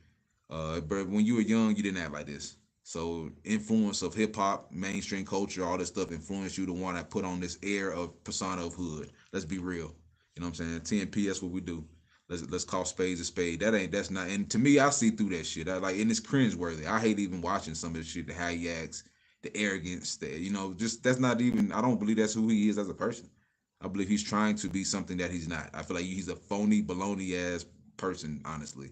But when you were young, you didn't act like this. So influence of hip hop, mainstream culture, all this stuff influenced you to want to put on this air of persona of hood. Let's be real. You know what I'm saying? TNP, that's what we do. Let's call spades a spade. That's not. And to me, I see through that shit. I like, and it's cringeworthy. I hate even watching some of the shit, the how he acts, the arrogance, just that's not even. I don't believe that's who he is as a person. I believe he's trying to be something that he's not. I feel like he's a phony, baloney ass person, honestly.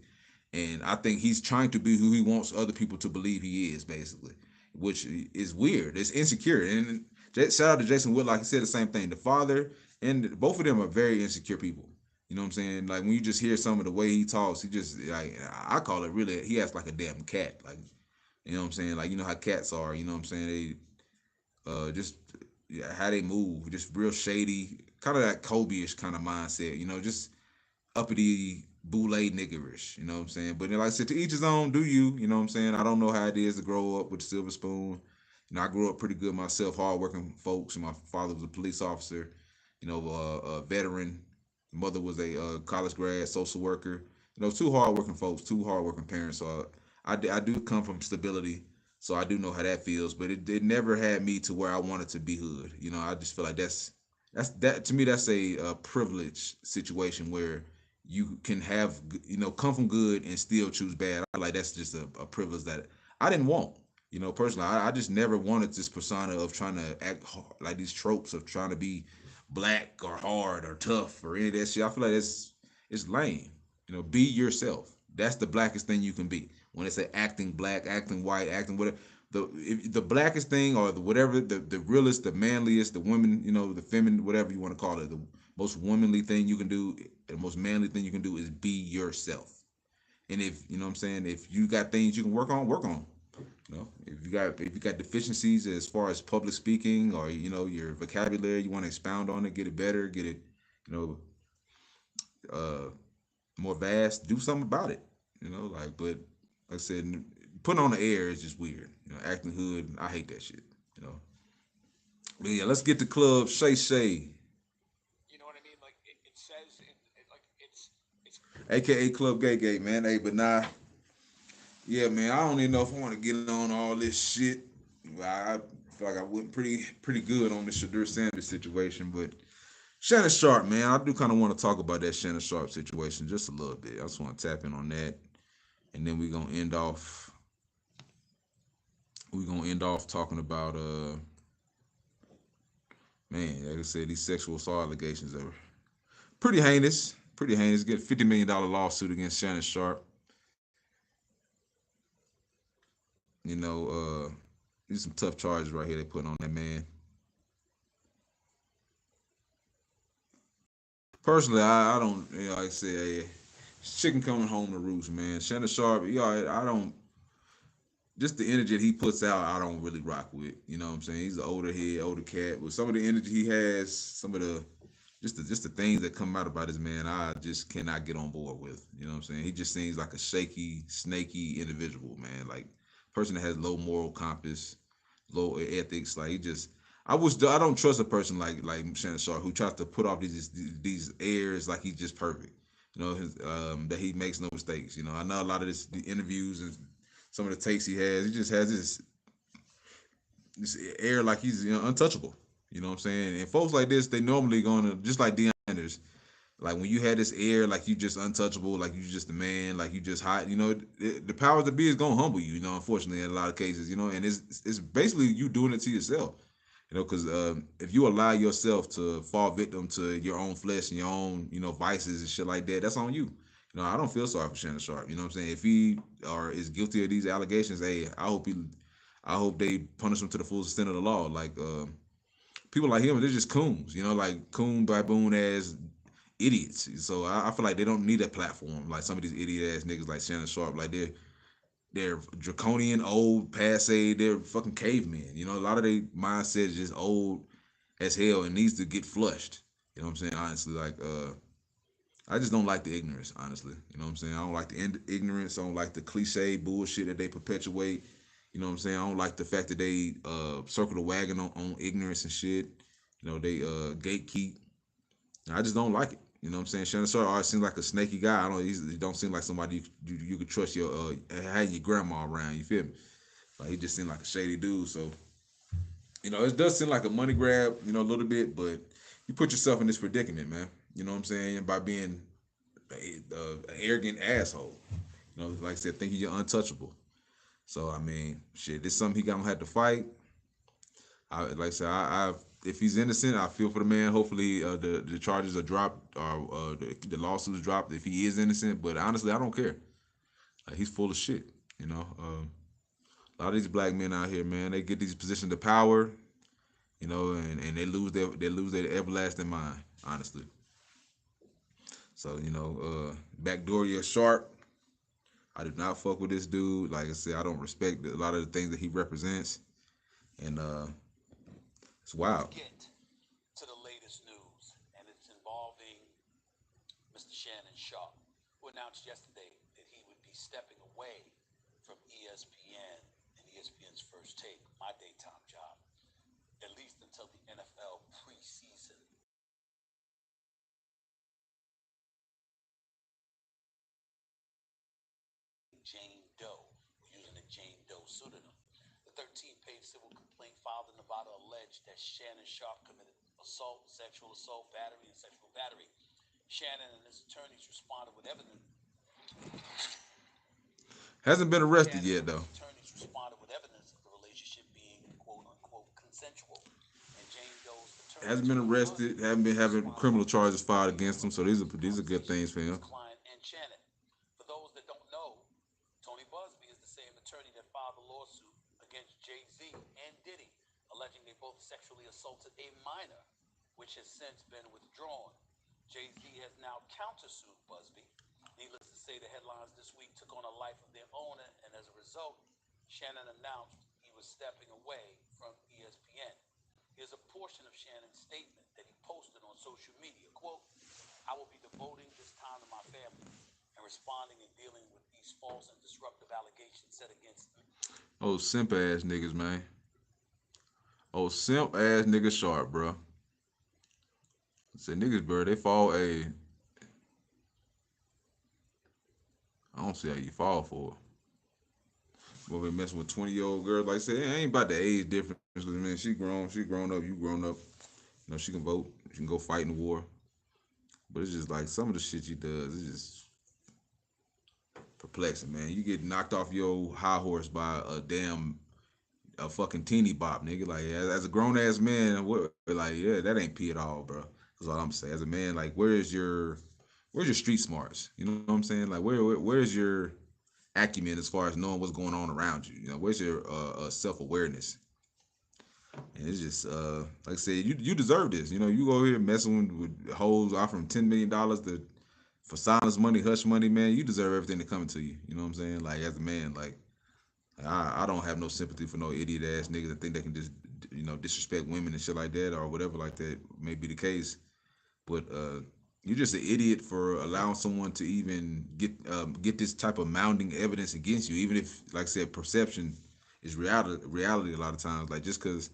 And I think he's trying to be who he wants other people to believe he is, basically, which is weird. It's insecure. And shout out to Jason Whitlock. He said the same thing. The father and both of them are very insecure people. You know what I'm saying? Like when you just hear some of the way he talks, he just like I call it really. He acts like a damn cat. Like you know what I'm saying? Like you know how cats are. You know what I'm saying? Just yeah, how they move, just real shady, kind of that Kobe-ish kind of mindset. Just uppity boule niggerish, you know what I'm saying? But then, like I said, to each his own, do you know what I'm saying? I don't know how it is to grow up with a silver spoon. I grew up pretty good myself, hardworking folks, and my father was a police officer, a veteran. Mother was a college grad, social worker. Two hardworking folks, two hardworking parents. So I do come from stability, so I do know how that feels. But it never had me to where I wanted to be hood. I just feel like that's that to me. That's a privileged situation where you can have come from good and still choose bad. I like that's just a privilege that I didn't want. Personally, I just never wanted this persona of trying to act like these tropes of trying to be black or hard or tough or any of that shit. I feel like it's lame. Be yourself. That's the blackest thing you can be. When they say acting black, acting white, acting whatever, the blackest thing or the whatever, the realest, the manliest, the women, the feminine, whatever you want to call it, the most womanly thing you can do, the most manly thing you can do is be yourself. And if you know what I'm saying, if you got things you can work on, work on. If you got deficiencies as far as public speaking or your vocabulary, you want to expound on it, get it better, get it, you uh, more vast. Do something about it. But like I said, putting on the air is just weird. Acting hood, I hate that shit. You know. But yeah, let's get to Club Shay Shay, You know what I mean? Like it says like it's aka Club Gay Gay, man. Hey, but nah, yeah, man. I don't even know if I want to get on all this shit. I feel like I went pretty good on the Shadeur Sanders situation, but Shannon Sharpe, man, I do kind of want to talk about that Shannon Sharpe situation just a little bit. I just want to tap in on that, and then we're gonna end off. We're gonna end off talking about man, like I said, these sexual assault allegations are pretty heinous. Pretty heinous. Get $50 million lawsuit against Shannon Sharpe. These some tough charges right here they put on that man. Personally, I don't, like I said, chicken coming home to roost, man. Shannon Sharpe, I don't, just the energy that he puts out, I don't really rock with. You know what I'm saying? He's an older head, older cat. With some of the energy he has, some of the just the things that come out about this man, I just cannot get on board with. You know what I'm saying? He just seems like a shaky, snaky individual, man. Like person that has low moral compass, low ethics. Like I don't trust a person like Shannon Sharpe who tries to put off these airs like he's just perfect. That he makes no mistakes. I know a lot of the interviews and some of the takes he has. He just has this air like he's untouchable. You know what I'm saying? And folks like this, they normally gonna just like Deion Sanders. Like when you had this air, like you just untouchable, like you just a man, like you just hot. The powers that be is gonna humble you. Unfortunately, in a lot of cases, and it's basically you doing it to yourself. Because if you allow yourself to fall victim to your own flesh and your own, vices and shit like that, that's on you. I don't feel sorry for Shannon Sharpe. You know what I'm saying? If he or is guilty of these allegations, hey, I hope they punish him to the full extent of the law. Like people like him, they're just coons. Like coon baboon ass idiots. So I feel like they don't need a platform like some of these idiot ass niggas like Shannon Sharpe. Like they're draconian, old, passe. They're fucking cavemen. A lot of their mindset is just old as hell and needs to get flushed. You know what I'm saying? Honestly, like I just don't like the ignorance. Honestly, you know what I'm saying? I don't like the ignorance. I don't like the cliche bullshit that they perpetuate. You know what I'm saying? I don't like the fact that they circle the wagon on ignorance and shit. They gatekeep. I just don't like it. You know what I'm saying? Shannon Sharpe always seems like a snaky guy. I don't. He don't seem like somebody you could trust your have your grandma around. You feel me? Like he just seemed like a shady dude. So it does seem like a money grab. A little bit, but you put yourself in this predicament, man. You know what I'm saying? By being an arrogant asshole. Like I said, thinking you're untouchable. So I mean, shit, this is something he gonna have to fight. Like I said, if he's innocent, I feel for the man. Hopefully, the charges are dropped or the lawsuits dropped if he is innocent. But honestly, I don't care. Like, he's full of shit. A lot of these black men out here, man, they get these positions of power, and they lose their everlasting mind. Honestly, so backdoor your sharp. I do not fuck with this dude. Like I said, I don't respect a lot of the things that he represents, and it's wild. Get to the latest news, and it's involving Mr. Shannon Sharpe, who announced yesterday that he would be stepping away from ESPN and ESPN's First Take, my daytime job, at least until the NFL preseason. Jane Doe, using the Jane Doe pseudonym. The 13-page civil complaint filed in Nevada alleged that Shannon Sharpe committed assault, sexual assault, battery, and sexual battery. Shannon and his attorneys responded with evidence. Hasn't been arrested Shannon yet and though. his attorneys responded with evidence of the relationship being quote unquote consensual. And Jane Doe's attorney Hasn't been Tony arrested. Busby Haven't been having responded criminal with charges testimony filed from against him. a So private these are good conversation things for with his him. client and Shannon. For those that don't know, Tony Busby is the same attorney that filed the lawsuit against Jay-Z and Diddy, alleging they both sexually assaulted a minor, which has since been withdrawn. Jay-Z has now countersued Busby. Needless to say, the headlines this week took on a life of their own, and as a result, Shannon announced he was stepping away from ESPN. Here's a portion of Shannon's statement that he posted on social media. Quote, I will be devoting this time to my family and responding and dealing with these false and disruptive allegations set against me. Oh, simp ass niggas, man. Oh, simp ass nigga Sharp, bro. Say niggas, bro, they fall a. I don't see how you fall for it. We'll be messing with 20-year-old girls. Like I said, it ain't about the age difference. Cause man, she grown up, you grown up. She can vote, she can go fight in the war. But it's just like some of the shit she does, it's just perplexing, man. You get knocked off your high horse by a fucking teeny bop, nigga. Like as a grown ass man, what like yeah, that ain't pee at all, bro. That's all I'm saying. As a man, like where's your street smarts? You know what I'm saying? Like where's your acumen as far as knowing what's going on around you? Where's your self awareness? And it's just like I said, you deserve this. You go here messing with hoes offering $10 million for silence money, hush money, man. You deserve everything that coming to you. You know what I'm saying? Like as a man, like I don't have no sympathy for no idiot ass niggas that think they can just disrespect women and shit like that or whatever like that may be the case. But you're just an idiot for allowing someone to even get this type of mounting evidence against you, even if, like I said, perception is reality. Reality a lot of times, like just because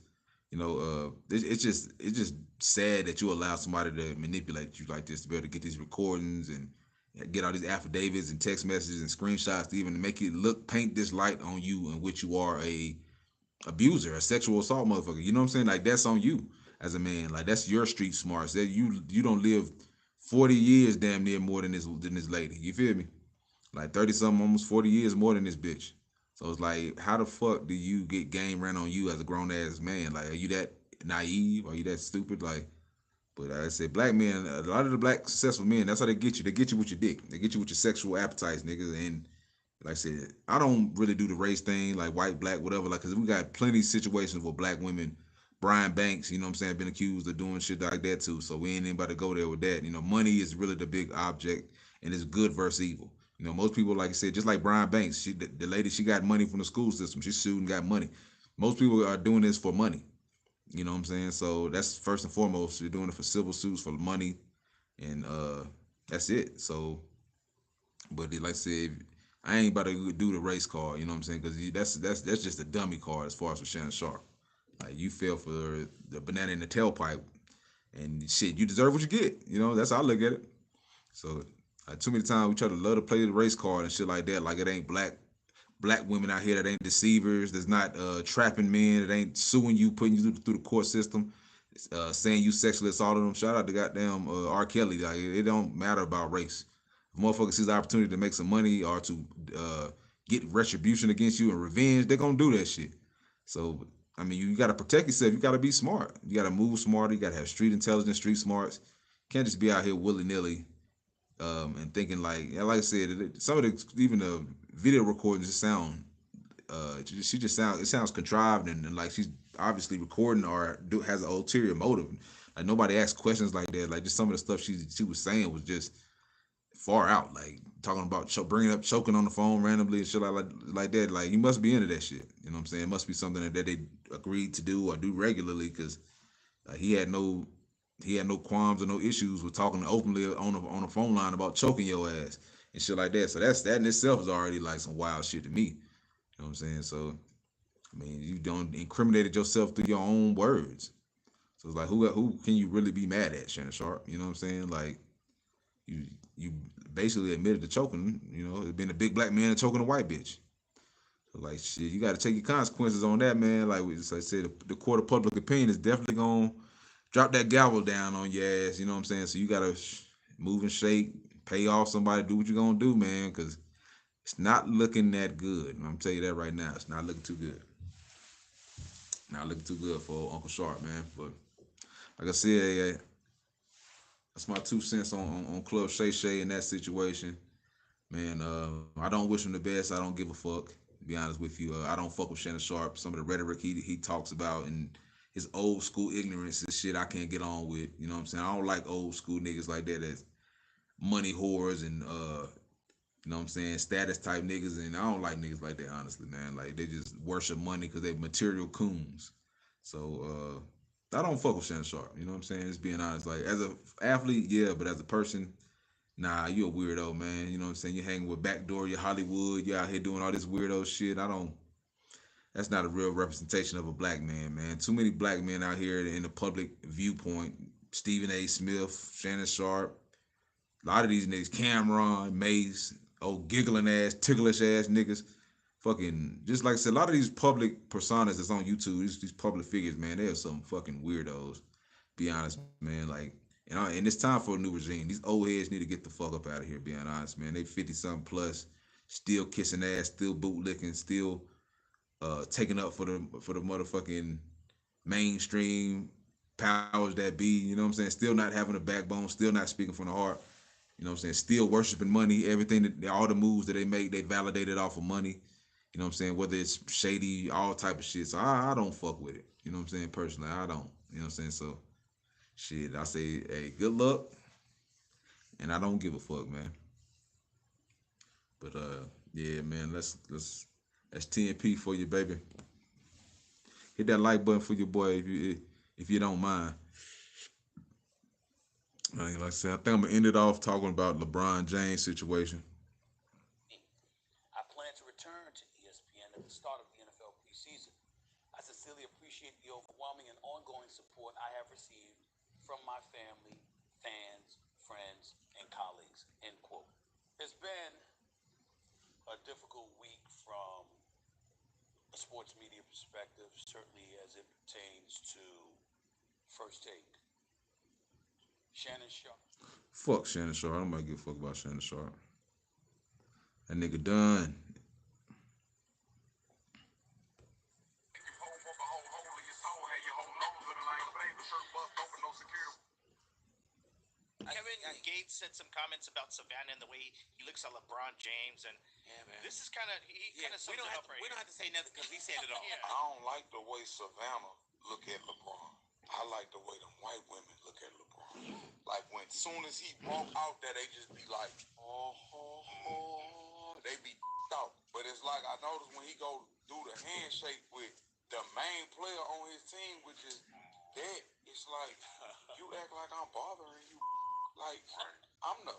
it's just sad that you allow somebody to manipulate you like this to be able to get these recordings and get all these affidavits and text messages and screenshots to even make it paint this light on you in which you are a abuser, a sexual assault motherfucker. You know what I'm saying? Like that's on you as a man. Like that's your street smarts. That you don't live 40 years damn near more than this lady. You feel me? Like 30 something, almost 40 years more than this bitch. So it's like, how the fuck do you get game ran on you as a grown ass man? Like, are you that naive? Are you that stupid? Like, but like I said, black men, a lot of the black successful men, that's how they get you. They get you with your dick. They get you with your sexual appetites, niggas. And like I said, I don't really do the race thing, like white, black, whatever. Like, cause we got plenty of situations where black women, Brian Banks, you know what I'm saying, been accused of doing shit like that too. So we ain't even about to go there with that. You know, money is really the big object, and it's good versus evil. You know, most people, like I said, just like Brian Banks, the lady, she got money from the school system. She sued and got money. Most people are doing this for money. You know what I'm saying? So that's first and foremost. You're doing it for civil suits for money, and that's it. So, but like I said, I ain't about to do the race card. You know what I'm saying? Because that's just a dummy card as far as for Shannon Sharpe. Like you fell for the banana in the tailpipe, and shit, you deserve what you get. You know, that's how I look at it. So, too many times we try to love to play the race card and shit like that. Like it ain't black women out here that ain't deceivers, that's not trapping men, that ain't suing you, putting you through the court system, saying you sexually assaulted them. Shout out to goddamn R. Kelly. Like it don't matter about race. If motherfucker sees the opportunity to make some money or to get retribution against you and revenge, they're gonna do that shit. So I mean, you gotta protect yourself. You gotta be smart. You gotta move smarter. You gotta have street intelligence, street smarts. Can't just be out here willy nilly and thinking like, yeah, like I said, some of the even the video recordings just sound, she just sounds, it sounds contrived and like she's obviously recording or has an ulterior motive. Like nobody asks questions like that. Like just some of the stuff she was saying was just far out. Like talking about bringing up choking on the phone randomly and shit like that. Like you must be into that shit. You know what I'm saying? It must be something that they agreed to do or do regularly because he had no qualms or no issues with talking openly on a phone line about choking your ass and shit like that. So that in itself is already like some wild shit to me. You know what I'm saying? So I mean, you don't incriminated yourself through your own words. So it's like who can you really be mad at, Shannon Sharpe? You know what I'm saying? Like you basically admitted to choking. You know, being a big black man and choking a white bitch. So like shit, you got to take your consequences on that, man. Like I said, the court of public opinion is definitely gonna drop that gavel down on your ass. You know what I'm saying? So you gotta move and shake, pay off somebody, do what you're gonna do, man, because it's not looking that good. I'm tell you that right now. It's not looking too good. Not looking too good for Uncle Sharp, man. But like I said, yeah, that's my 2 cents on Club Shay Shay in that situation. Man, I don't wish him the best. I don't give a fuck. To be honest with you, I don't fuck with Shannon Sharpe. Some of the rhetoric he talks about and his old school ignorance is shit I can't get on with. You know what I'm saying? I don't like old school niggas like that as money whores and you know what I'm saying, status type niggas, and I don't like niggas like that honestly, man. Like they just worship money because they material coons. So I don't fuck with Shannon Sharpe. You know what I'm saying? Just being honest. Like as a athlete, yeah, but as a person, nah, you a weirdo, man. You know what I'm saying? You hanging with Backdoor, you Hollywood, you out here doing all this weirdo shit. I don't. That's not a real representation of a black man, man. Too many black men out here in the public viewpoint. Stephen A. Smith, Shannon Sharpe, a lot of these niggas, Cameron, Mace, old giggling ass, ticklish ass niggas. Fucking, just like I said, a lot of these public personas that's on YouTube, these public figures, man, they're some fucking weirdos. Be honest, man. Like, and it's time for a new regime. These old heads need to get the fuck up out of here. Being honest, man, they 50 something plus, still kissing ass, still bootlicking, still taking up for the motherfucking mainstream powers that be. You know what I'm saying? Still not having a backbone, still not speaking from the heart. You know what I'm saying? Still worshiping money. Everything all the moves that they make, they validated off of money. You know what I'm saying? Whether it's shady, all type of shit. So I don't fuck with it. You know what I'm saying? Personally, I don't. You know what I'm saying? So shit, I say, hey, good luck, and I don't give a fuck, man. But yeah, man, that's TNP for you, baby. Hit that like button for your boy if you don't mind. Like I said, I think I'm gonna end it off talking about LeBron James situation. I plan to return to ESPN at the start of the NFL preseason. I sincerely appreciate the overwhelming and ongoing support I have received from my family, fans, friends, and colleagues. End quote. It's been a difficult week from a sports media perspective, certainly as it pertains to First Take. Shannon Sharpe. Fuck Shannon Sharpe. I don't give a fuck about Shannon Sharpe. That nigga done. Kevin Gates said some comments about Savannah and the way he looks at LeBron James, and Yeah, man. this is kind of he Yeah, kind of we sums don't it have up to. right We don't here. have to say nothing because he said it all. Yeah. I don't like the way Savannah look at LeBron. I like the way them white women look at LeBron. Like when soon as he walk out there, they just be like, oh, they be out. But it's like I noticed when he go do the handshake with the main player on his team, which is that, it's like you act like I'm bothering you. Like I'm the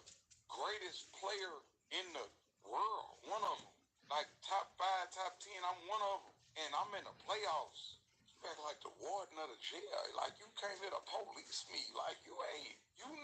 greatest player in the world, one of them. Like top 5, top 10, I'm one of them, and I'm in the playoffs. You act like the warden of the jail. Like you came here to police me. Like you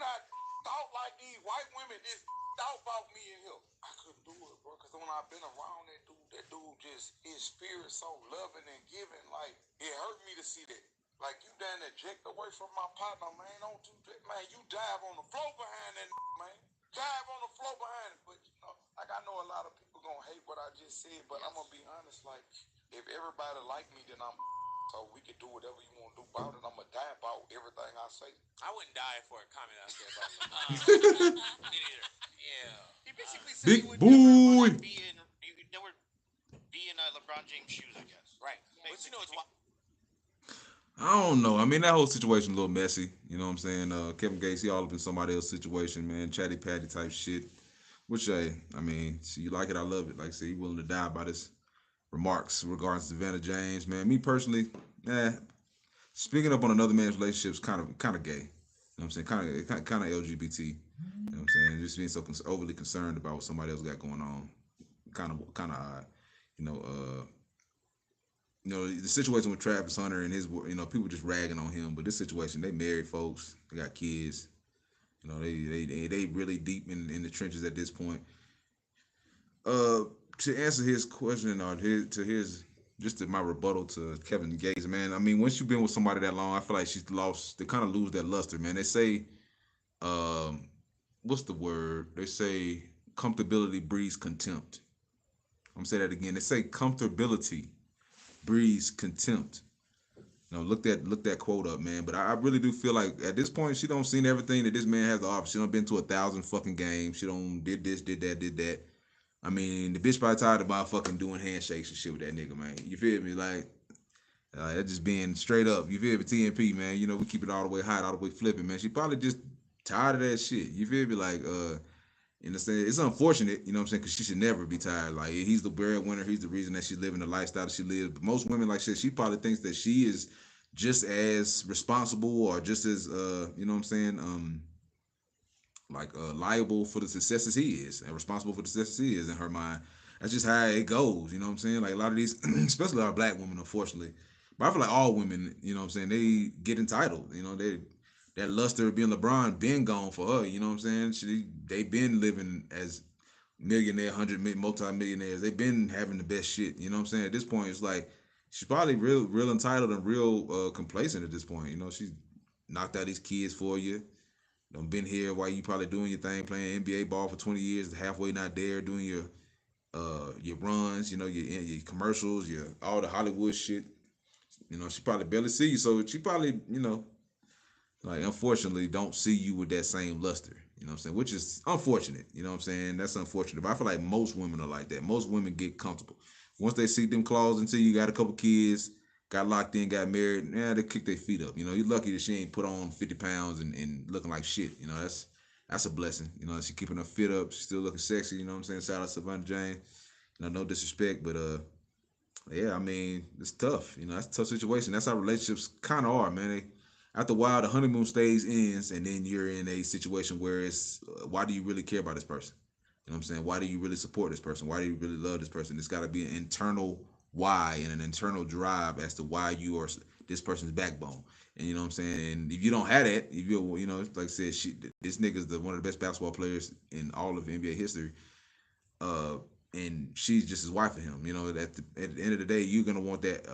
not thought like these white women just thought about me in here. I couldn't do it, bro, because when I've been around that dude just, his spirit so loving and giving. Like it hurt me to see that. Like you done eject away from my partner, man. Don't do that, man. You dive on the floor behind that, man. Dive on the floor behind it. But you know, like I know a lot of people gonna hate what I just said, but I'm gonna be honest. Like if everybody like me, then I'm. So we can do whatever you want to do about it. I'm gonna die about everything I say. I wouldn't die for a comment I said about Me neither. Yeah. He basically said he Big would never boy. want to be in LeBron James' shoes, I guess. Right. But you know, it's why. I don't know. I mean, that whole situation a little messy. You know what I'm saying? Kevin Gates, he all up in somebody else's situation, man. Chatty patty type shit. Which, hey, I mean, so you like it, I love it. Like I said, he willing to die by this remarks regarding Savannah James, man. Me personally, speaking up on another man's relationships, kind of gay. You know what I'm saying? Kind of LGBT. You know what I'm saying? Just being so overly concerned about what somebody else got going on, kind of odd. You know, the situation with Travis Hunter and his, people just ragging on him. But this situation, they married folks, they got kids. You know, they really deep in the trenches at this point. To answer his question or his just to my rebuttal to Kevin Gates, man. I mean, once you've been with somebody that long, I feel like she's lost. They kind of lose that luster, man. They say, um, what's the word? They say comfortability breeds contempt. I'm gonna say that again. They say comfortability breeds contempt. Look that quote up, man. But I really do feel like at this point she don't seen everything that this man has to offer. She don't been to 1,000 fucking games. She don't did this, did that, did that. I mean, the bitch probably tired about fucking doing handshakes and shit with that nigga, man. You feel me? Like that just being straight up. You feel me? TNP, man. You know we keep it all the way hot, all the way flipping, man. She probably just tired of that shit. You feel me? Like in the sense, it's unfortunate, you know what I'm saying, because she should never be tired. Like he's the breadwinner, he's the reason that she's living the lifestyle that she lives. But most women, like shit, she probably thinks that she is just as responsible or just as you know what I'm saying, liable for the successes he is and responsible for the successes he is in her mind. That's just how it goes, you know what I'm saying? Like a lot of these, especially our black women, unfortunately. But I feel like all women, you know what I'm saying, they get entitled. You know, that luster of being LeBron been gone for her. You know what I'm saying? They been living as millionaire, multi-millionaires. They've been having the best shit. You know what I'm saying? At this point, it's like she's probably real entitled and real complacent at this point. You know, she's knocked out these kids for you. Done been here while you probably doing your thing, playing NBA ball for 20 years, halfway not there, doing your runs, your commercials, your all the Hollywood shit. You know, she probably barely see you, so she probably, like unfortunately don't see you with that same luster. You know what I'm saying? Which is unfortunate. You know what I'm saying? That's unfortunate. But I feel like most women are like that. Most women get comfortable. Once they see them claws until you got a couple kids, got locked in, got married, they kick their feet up. You know, you're lucky that she ain't put on 50 pounds and looking like shit. You know, that's a blessing. You know, she keeping her fit up, she's still looking sexy, you know what I'm saying? Shout out to Savannah Jane. No disrespect, but yeah, I mean, it's tough. You know, that's a tough situation. That's how relationships kind of are, man. After a while, the honeymoon stage ends, and then you're in a situation where it's why do you really care about this person? You know what I'm saying? Why do you really support this person? Why do you really love this person? It's got to be an internal why and an internal drive as to why you are this person's backbone. And you know what I'm saying? And if you don't have that, if like I said, this nigga's one of the best basketball players in all of NBA history. Uh, and she's just his wife for him. You know, at the end of the day, you're gonna want that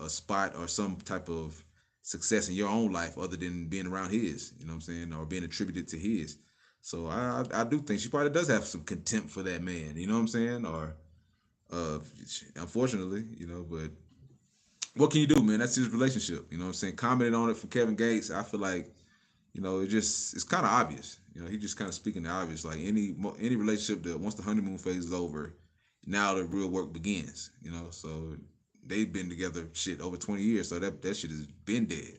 a spot or some type of success in your own life other than being around his. You know what I'm saying, or being attributed to his. So I do think she probably does have some contempt for that man. You know what I'm saying, or uh, unfortunately, but what can you do, man? That's his relationship. You know what I'm saying? Commented on it from Kevin Gates. I feel like, it's kind of obvious. He just kind of speaking the obvious. Like any relationship that once the honeymoon phase is over, now the real work begins. So they've been together shit over 20 years. So that shit has been dead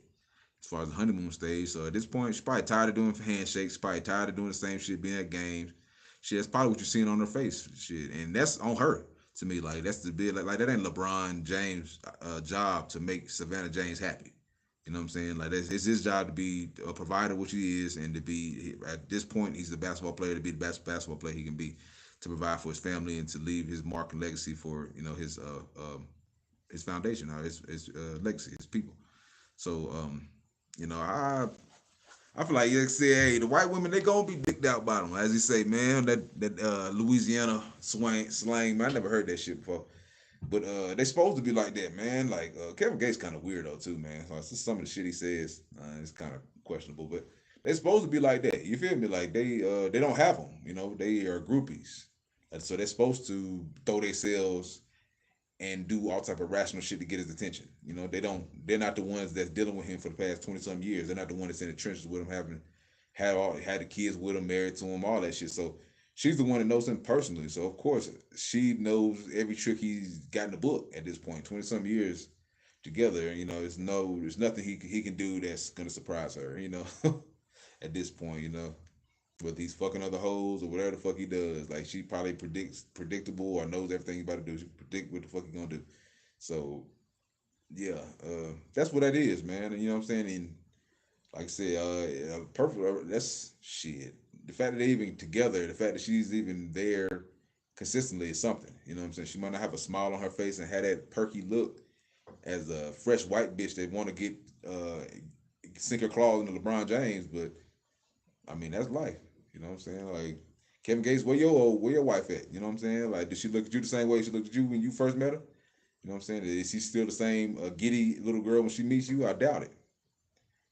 as far as the honeymoon stage. So at this point, she's probably tired of doing handshakes. Probably tired of doing the same shit, being at games. Shit, that's probably what you're seeing on her face. Shit, and that's on her to me. Like that's the big like that ain't LeBron James' job to make Savannah James happy. You know what I'm saying? Like it's his job to be a provider, which he is, and to be at this point he's the basketball player to be the best basketball player he can be, to provide for his family and to leave his mark and legacy for his foundation or his legacy, his people. So I feel like you say, hey, the white women they gonna be dicked out by them, as you say, man. That Louisiana slang, man. I never heard that shit before, but they supposed to be like that, man. Like Kevin Gates kind of weirdo too, man. So some of the shit he says it's kind of questionable, but they supposed to be like that. You feel me? Like they don't have them, They are groupies, and so they're supposed to throw themselves and do all type of rational shit to get his attention. They're not the ones that's dealing with him for the past 20 some years. They're not the one that's in the trenches with him, had the kids with him, married to him, all that shit. So she's the one that knows him personally. So of course she knows every trick he's got in the book at this point. 20 some years together, there's nothing he can do that's gonna surprise her, at this point, whether he's fucking other hoes or whatever the fuck he does. Like she probably predictable or knows everything he's about to do. She predict what the fuck he gonna do. So yeah, that's what that is, man. And you know what I'm saying? And like I said, perfect. That's shit. The fact that they even together, the fact that she's even there consistently is something. You know what I'm saying? She might not have a smile on her face and have that perky look as a fresh white bitch that want to get sink her claws into LeBron James, but I mean that's life. You know what I'm saying? Like Kevin Gates, where your wife at? You know what I'm saying? Like, did she look at you the same way she looked at you when you first met her? You know what I'm saying? Is she still the same giddy little girl when she meets you? I doubt it.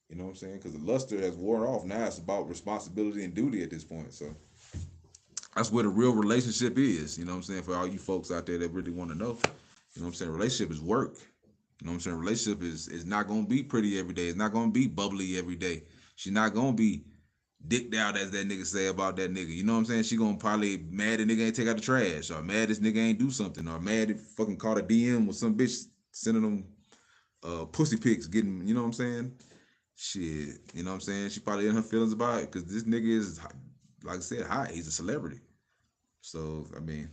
You know what I'm saying? Because the luster has worn off. Now it's about responsibility and duty at this point. So that's where the real relationship is. You know what I'm saying? For all you folks out there that really want to know. You know what I'm saying? Relationship is work. You know what I'm saying? Relationship is not gonna be pretty every day. It's not gonna be bubbly every day. She's not gonna be dicked out as that nigga say about that nigga. You know what I'm saying? She gonna probably mad that nigga ain't take out the trash, or mad this nigga ain't do something, or mad if fucking caught a DM with some bitch sending them pussy pics, getting, you know what I'm saying? Shit, you know what I'm saying? She probably in her feelings about it because this nigga is, like I said, hot. He's a celebrity. So I mean,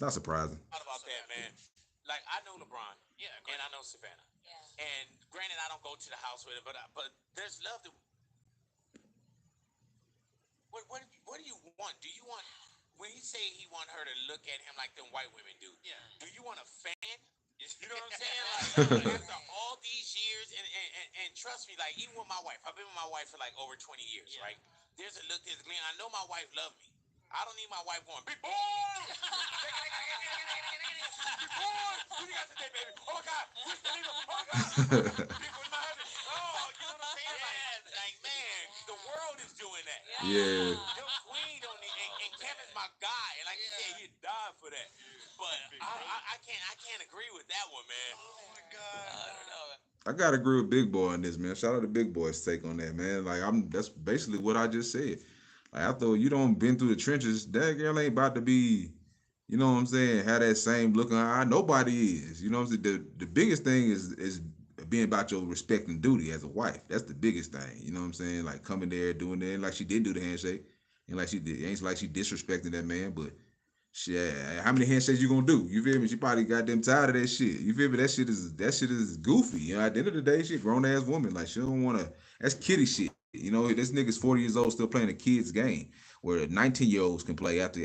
not surprising. Thought about that, man. Like I know LeBron, Yeah, and I know Savannah. Yeah. And granted, I don't go to the house with her, but there's love to. What do you want? Do you want when he say he want her to look at him like them white women do? Yeah. Do you want a fan? You know what I'm saying? Like after all these years, and trust me, like even with my wife, I've been with my wife for like over 20 years, right? There's a look, there's a I know my wife loves me. I don't need my wife going, big boy! Big boy! What you got today, baby? Oh my God! Where's the nigga? Oh my God! Big boy, my husband. Oh, you know what I'm saying? Like man, the world is doing that. Yeah. Them queen don't need, and Kevin's my guy, and like you said, he'd die for that. But I can't agree with that one, man. Oh my God! I don't know. I gotta agree with Big Boy on this, man. Shout out to Big Boy's take on that, man. Like that's basically what I just said. Like after you don't been through the trenches, that girl ain't about to be, you know what I'm saying, have that same look in her eye. Nobody is. You know what I'm saying? The biggest thing is being about your respect and duty as a wife. That's the biggest thing. You know what I'm saying? Like coming there, doing that, like she did do the handshake. And like she did, ain't like she disrespecting that man, but shit, how many handshakes you gonna do? You feel me? She probably got them tired of that shit. You feel me? That shit is goofy. You know, at the end of the day, she a grown ass woman. Like she don't wanna. That's kiddie shit. You know, this nigga's 40 years old, still playing a kid's game, where 19-year-olds can play after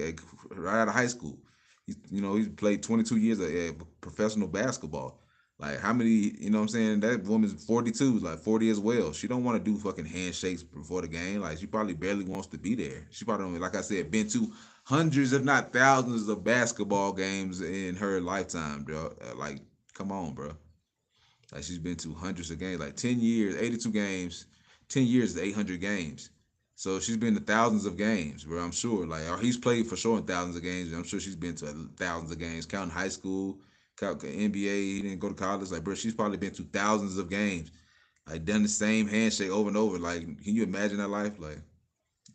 right out of high school. He's played 22 years of professional basketball. Like how many? You know what I'm saying? That woman's 42, like 40 as well. She don't want to do fucking handshakes before the game. Like she probably barely wants to be there. She probably don't, like I said, been to hundreds, if not thousands, of basketball games in her lifetime, bro. Like, come on, bro. Like she's been to hundreds of games, like 10 years, 82 games, 10 years is 800 games. So she's been to thousands of games, bro. I'm sure, like, or he's played for sure in thousands of games. I'm sure she's been to thousands of games, counting high school, count NBA. He didn't go to college, like, bro. She's probably been to thousands of games, like done the same handshake over and over. Like, can you imagine that life? Like,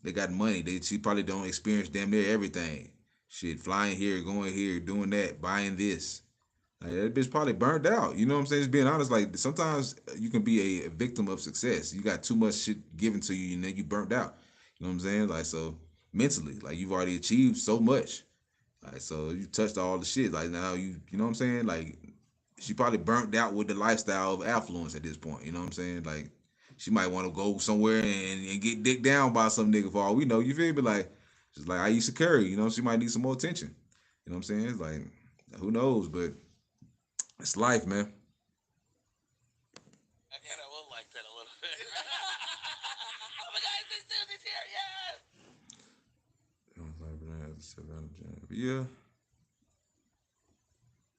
they got money. She probably don't experience damn near everything. Shit, flying here, going here, doing that, buying this. Like, that bitch probably burned out. You know what I'm saying? Just being honest, like sometimes you can be a victim of success. You got too much shit given to you and then you burnt out. You know what I'm saying? Like, so mentally, like you've already achieved so much. Like, so you touched all the shit. Like now you know what I'm saying? Like she probably burnt out with the lifestyle of affluence at this point. You know what I'm saying? Like she might want to go somewhere and get dicked down by some nigga for all we know. You feel me? Like just like Aisha Curry, you know, she might need some more attention. You know what I'm saying? It's like who knows, but it's life, man. I kind of will like that a little bit. Oh my God, he's here, yeah. Yeah.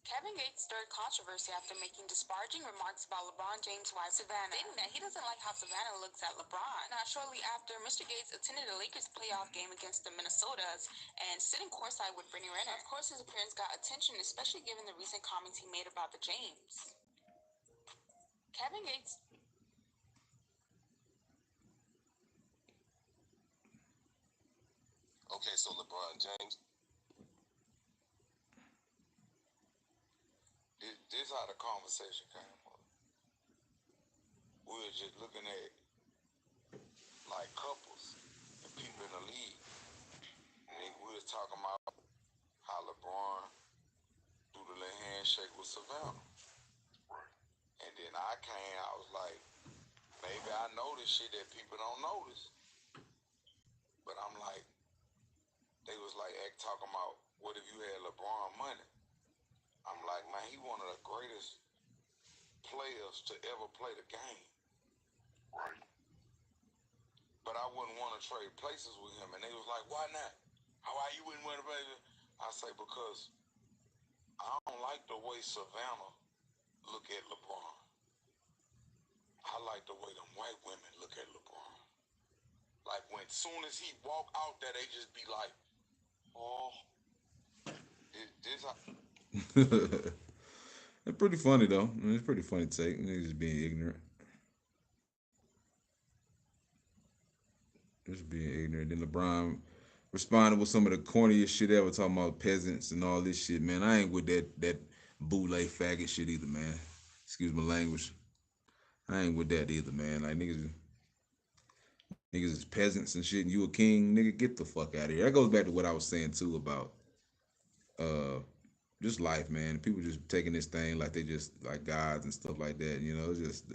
Kevin Gates stirred controversy after making disparaging remarks about LeBron James' wife, Savannah, stating that he doesn't like how Savannah looks at LeBron. Not shortly after, Mr. Gates attended a Lakers playoff game against the Minnesotas and sitting courtside with Brittany Renner. Of course, his appearance got attention, especially given the recent comments he made about the James. Kevin Gates Okay, so LeBron James, this how the conversation came up. We were just looking at like couples and people in the league. And we was talking about how LeBron do the little handshake with Savannah. And then I was like, maybe I know this shit that people don't notice. But I'm like, they was like talking about what if you had LeBron money? I'm like, man, he one of the greatest players to ever play the game. Right. But I wouldn't want to trade places with him. And they was like, why not? Why you wouldn't want to play? I say, because I don't like the way Savannah look at LeBron. I like the way them white women look at LeBron. Like when soon as he walk out there, they just be like, oh, this It's pretty funny though. I mean, it's pretty funny take. Niggas just being ignorant. Just being ignorant. Then LeBron responded with some of the corniest shit ever, talking about peasants and all this shit. Man, I ain't with that bootleg faggot shit either, man. Excuse my language. I ain't with that either, man. Like niggas is peasants and shit, and you a king, nigga. Get the fuck out of here. That goes back to what I was saying too about uh just life, man. People just taking this thing like they just like gods and stuff like that. You know, it's just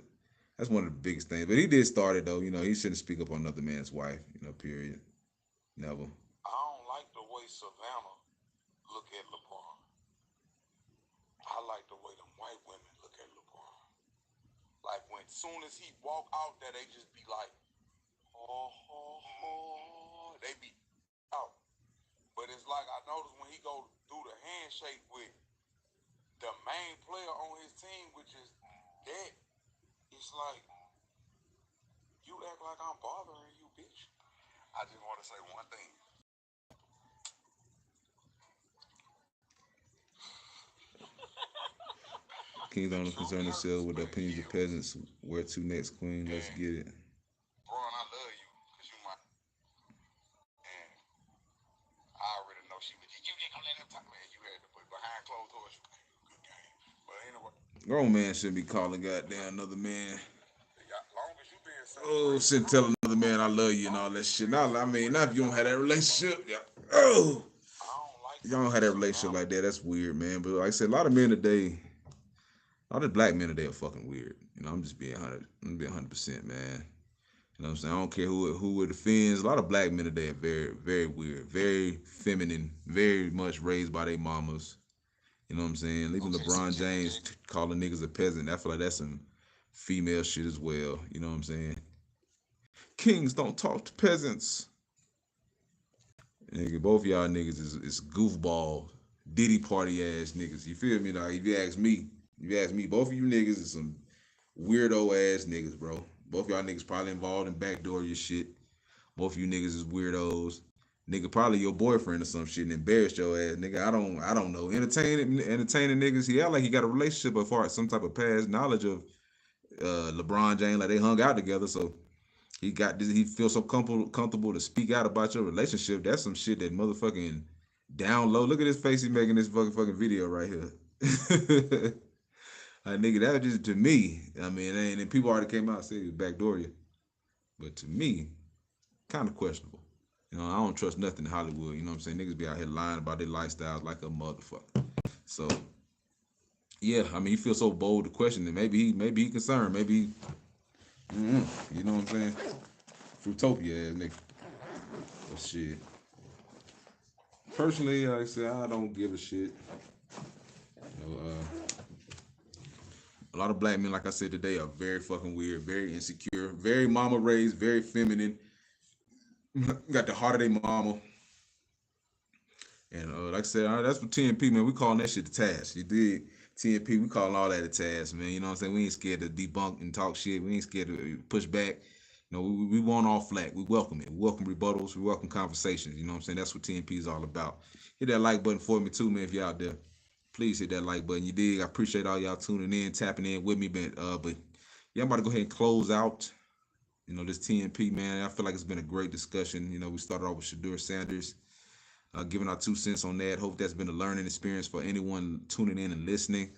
that's one of the biggest things. But he did start it though. You know, he shouldn't speak up on another man's wife. You know, period. Never. I don't like the way Savannah look at LeBron. I like the way them white women look at LeBron. Like when soon as he walk out there, they just be like, oh, oh, oh. They be out. But it's like I noticed when he go do the handshake with the main player on his team, which is that, it's like, you act like I'm bothering you, bitch. I just want to say one thing. Kings The don't true concern themselves with the purpose opinions of for peasants. Where to next, Queen? Let's get it. Bron, I love you because you my. And I already know she was. You ain't gonna let him talk, man. You had to put behind closed doors. You played a good game. But anyway, Grown man shouldn't be calling goddamn another man. long as you being such a Oh, great shouldn't tell bro, another man I love you and all that shit. Now, I mean, not if you don't have that relationship. Yeah. Oh, I don't like the y'all don't way have that relationship Savannah. like that. That's weird, man. But like I said, a lot of men today, a lot of black men today are fucking weird. You know, I'm just being 100. I'm being 100%, man. You know what I'm saying? I don't care who it offends. A lot of black men today are very, very weird, very feminine, very much raised by their mamas. You know what I'm saying? Even Okay, so LeBron Kevin James Gates. calling niggas a peasant. I feel like that's some female shit as well. You know what I'm saying? Kings don't talk to peasants. Nigga, both y'all niggas is goofball, Diddy party ass niggas. You feel me? Like if you ask me, both of you niggas is some weirdo ass niggas, bro. Both y'all niggas probably involved in backdoor your shit. Both of you niggas is weirdos. Nigga, probably your boyfriend or some shit and embarrassed your ass, nigga. I don't know. Entertaining niggas. He act like he got a relationship as far as some type of past knowledge of LeBron James, like they hung out together. So he feels so comfortable to speak out about your relationship. That's some shit that motherfucking down low. Look at his face. He making this fucking video right here. Like nigga, that was just to me. I mean, and people already came out and said he was backdoor you, but to me, kind of questionable. You know, I don't trust nothing in Hollywood. You know what I'm saying? Niggas be out here lying about their lifestyles like a motherfucker. So yeah, I mean, he feels so bold to question it. Maybe he concerned. Maybe you know what I'm saying? Fruitopia ass nigga. But shit. Personally, like I said, I don't give a shit. You know, a lot of black men, like I said today, are very fucking weird, very insecure, very mama raised, very feminine. Got the heart of their mama. And like I said, that's what TNP, man. We calling that shit the task. You did TNP, we calling all that a task, man. You know what I'm saying? We ain't scared to debunk and talk shit. We ain't scared to push back. You know, we want all flack. We welcome it. We welcome rebuttals. We welcome conversations. You know what I'm saying? That's what TNP is all about. Hit that like button for me too, man, if you're out there. Please hit that like button. You dig? I appreciate all y'all tuning in, tapping in with me. But yeah, I'm about to go ahead and close out. You know, this TNP, man. I feel like it's been a great discussion. You know, we started off with Shadeur Sanders, giving our 2 cents on that. Hope that's been a learning experience for anyone tuning in and listening.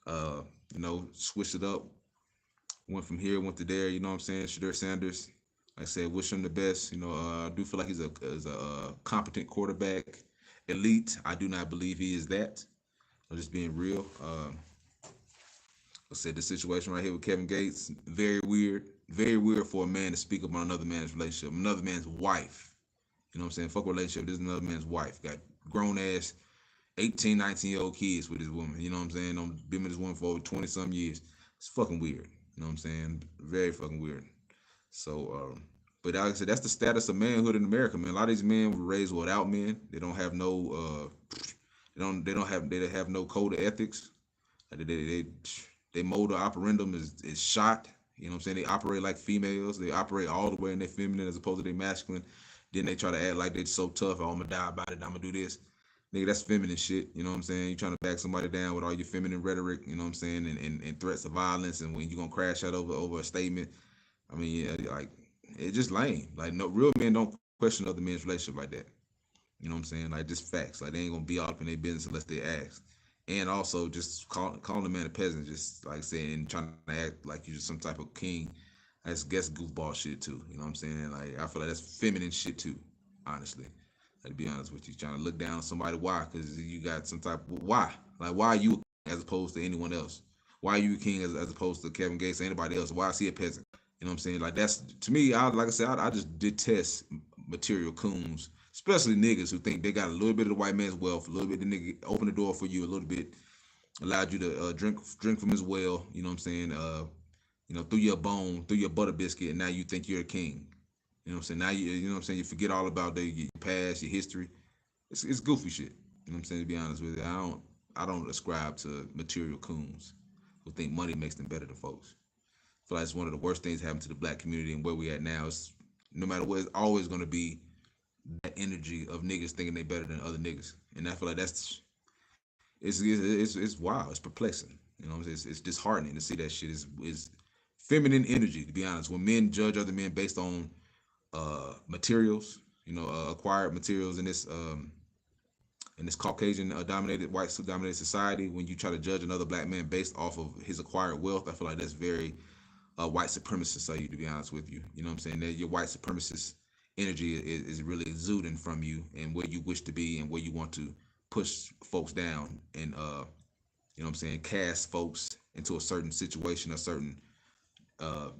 You know, switched it up. Went from here, went to there. You know what I'm saying? Shadeur Sanders. Like I said, wish him the best. You know, I do feel like he's a competent quarterback, elite. I do not believe he is that. I'm just being real. I said the situation right here with Kevin Gates, very weird. Very weird for a man to speak about another man's relationship, another man's wife. You know what I'm saying? Fuck relationship. This is another man's wife. Got grown ass 18, 19-year-old kids with this woman. You know what I'm saying? I've been with this woman for over 20 some years. It's fucking weird. You know what I'm saying? Very fucking weird. So, but like I said, that's the status of manhood in America, man. A lot of these men were raised without men. They don't have no, they have no code of ethics. Their mode of operandum is shot. You know what I'm saying? They operate like females. They operate all the way in their feminine as opposed to their masculine. Then they try to act like they're so tough. Oh, I'm gonna die about it. I'm gonna do this. Nigga, that's feminine shit. You know what I'm saying? You trying to back somebody down with all your feminine rhetoric. You know what I'm saying? And threats of violence. And when you gonna crash out over a statement. I mean, yeah, like it's just lame. Like no real men don't question other men's relationship like that. You know what I'm saying? Like just facts. Like they ain't gonna be all up in their business unless they ask. And also just calling the man a peasant, just like saying trying to act like you're just some type of king. That's guess goofball shit too. You know what I'm saying? Like I feel like that's feminine shit too. Honestly, like, to be honest with you, trying to look down on somebody. Why? Because you got some type. Why? Like why are you as opposed to anyone else? Why are you a king as opposed to Kevin Gates or anybody else? Why is he a peasant? You know what I'm saying? Like that's to me. Like I said, I just detest material coons, especially niggas who think they got a little bit of the white man's wealth, a little bit. The nigga open the door for you a little bit, allowed you to drink from his well. You know what I'm saying? You know, through your bone, through your butter biscuit, and now you think you're a king. You know what I'm saying? Now you know what I'm saying? You forget all about your past, your history. It's goofy shit. You know what I'm saying? To be honest with you, I don't ascribe to material coons who think money makes them better than folks. I feel like it's one of the worst things happened to the black community, and where we at now is no matter what, it's always going to be that energy of niggas thinking they better than other niggas, and I feel like it's wild, it's perplexing. You know, it's disheartening to see that shit is feminine energy. To be honest, when men judge other men based on materials, you know, acquired materials in this Caucasian dominated white dominated society, when you try to judge another black man based off of his acquired wealth, I feel like that's very white supremacist of you, to be honest with you. You know what I'm saying? That your white supremacist energy is really exuding from you and where you wish to be and where you want to push folks down and you know what I'm saying, cast folks into a certain situation, a certain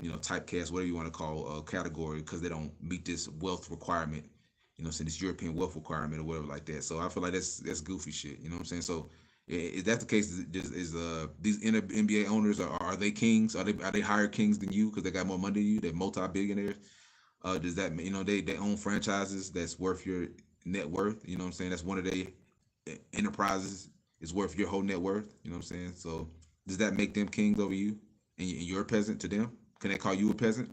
you know, typecast, whatever you want to call category, because they don't meet this wealth requirement. You know what I'm saying, this European wealth requirement or whatever like that. So I feel like that's goofy shit. You know what I'm saying? So is that the case? Is these NBA owners are they kings? Are they higher kings than you because they got more money than you? They're multi-billionaires. Does that mean, you know, they own franchises that's worth your net worth? You know what I'm saying? That's one of their enterprises is worth your whole net worth. You know what I'm saying? So does that make them kings over you? and you're a peasant to them? Can they call you a peasant?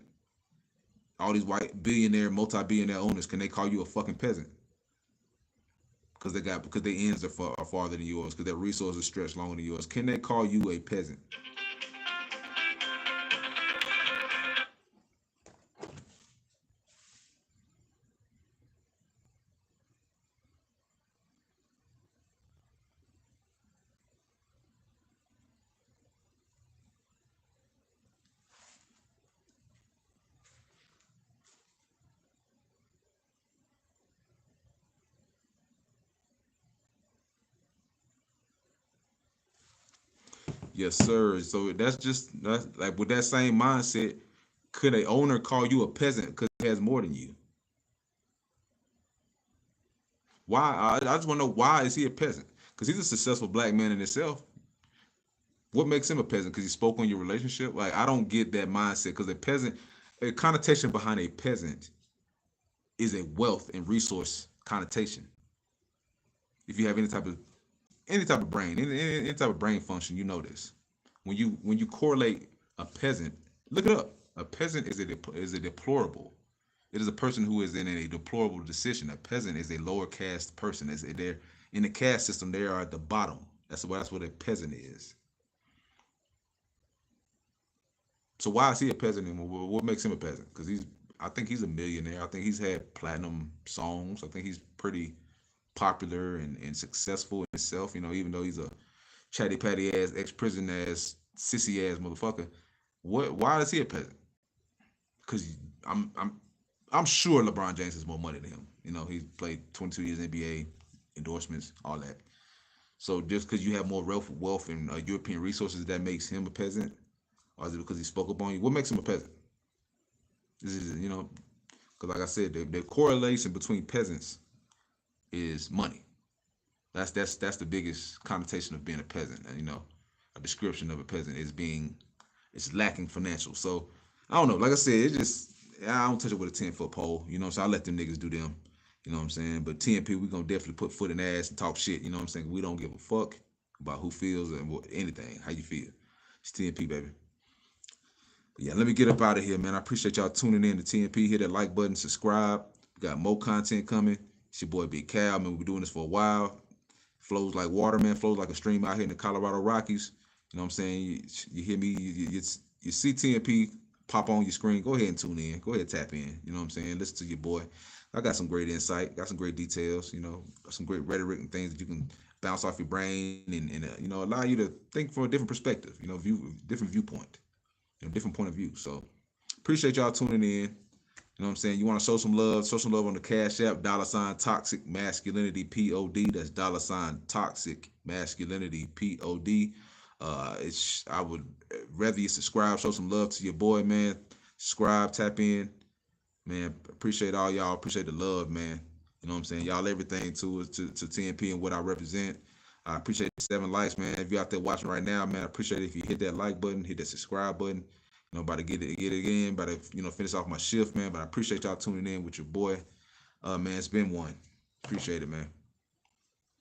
All these white billionaire, multi-billionaire owners, can they call you a fucking peasant? Because their ends are farther than yours, because their resources stretch longer than yours. Can they call you a peasant? Yes, sir. So that's like with that same mindset, could a owner call you a peasant because he has more than you? Why? I just want to know, why is he a peasant? Because he's a successful black man in himself. What makes him a peasant? Because he spoke on your relationship? Like, I don't get that mindset. Because a connotation behind a peasant is a wealth and resource connotation. If you have any type of brain, any type of brain function, you know this. When you correlate a peasant, look it up. A peasant is a deplorable. It is a person who is in a deplorable position. A peasant is a lower caste person. They're in the caste system. They are at the bottom. That's what a peasant is. So why is he a peasant? And what makes him a peasant? Because I think he's a millionaire. I think he's had platinum songs. I think he's pretty popular and successful in himself. Even though he's a chatty patty ass, ex prison ass, sissy ass motherfucker. What? Why is he a peasant? Because I'm I'm I'm sure LeBron James has more money than him. He's played 22 years NBA, endorsements, all that. So just because you have more wealth and European resources, that makes him a peasant, or is it because he spoke up on you? What makes him a peasant? This is because like I said, the correlation between peasants is money. That's the biggest connotation of being a peasant. And a description of a peasant is being it's lacking financial. So I don't know. Like I said, I don't touch it with a 10-foot pole. So I let them niggas do them. You know what I'm saying? But TNP, we gonna definitely put foot in ass and talk shit. You know what I'm saying? We don't give a fuck about who feels and anything. How you feel? It's TNP, baby. But yeah, let me get up out of here, man. I appreciate y'all tuning in to TNP. Hit that like button, subscribe. We got more content coming. It's your boy Big Cal. Man, we've been doing this for a while. Flows like water, man. Flows like a stream out here in the Colorado Rockies. You know what I'm saying? You hear me? You see TNP pop on your screen. Go ahead and tune in. Go ahead and tap in. You know what I'm saying? Listen to your boy. I got some great insight. Got some great details. Got some great rhetoric and things that you can bounce off your brain and allow you to think from a different perspective. Different viewpoint. Different point of view. So appreciate y'all tuning in. You know what I'm saying? You want to show some love on the Cash App, $toxic masculinity POD. That's $toxic masculinity POD. I would rather you subscribe, show some love to your boy, man. Subscribe, tap in. Man, appreciate all y'all. Appreciate the love, man. You know what I'm saying? Y'all everything to TNP and what I represent. I appreciate the 7 likes, man. If you're out there watching right now, man, I appreciate it if you hit that like button, hit that subscribe button. About to get it again, about to finish off my shift, man. But I appreciate y'all tuning in with your boy. Man, it's been one. Appreciate it, man.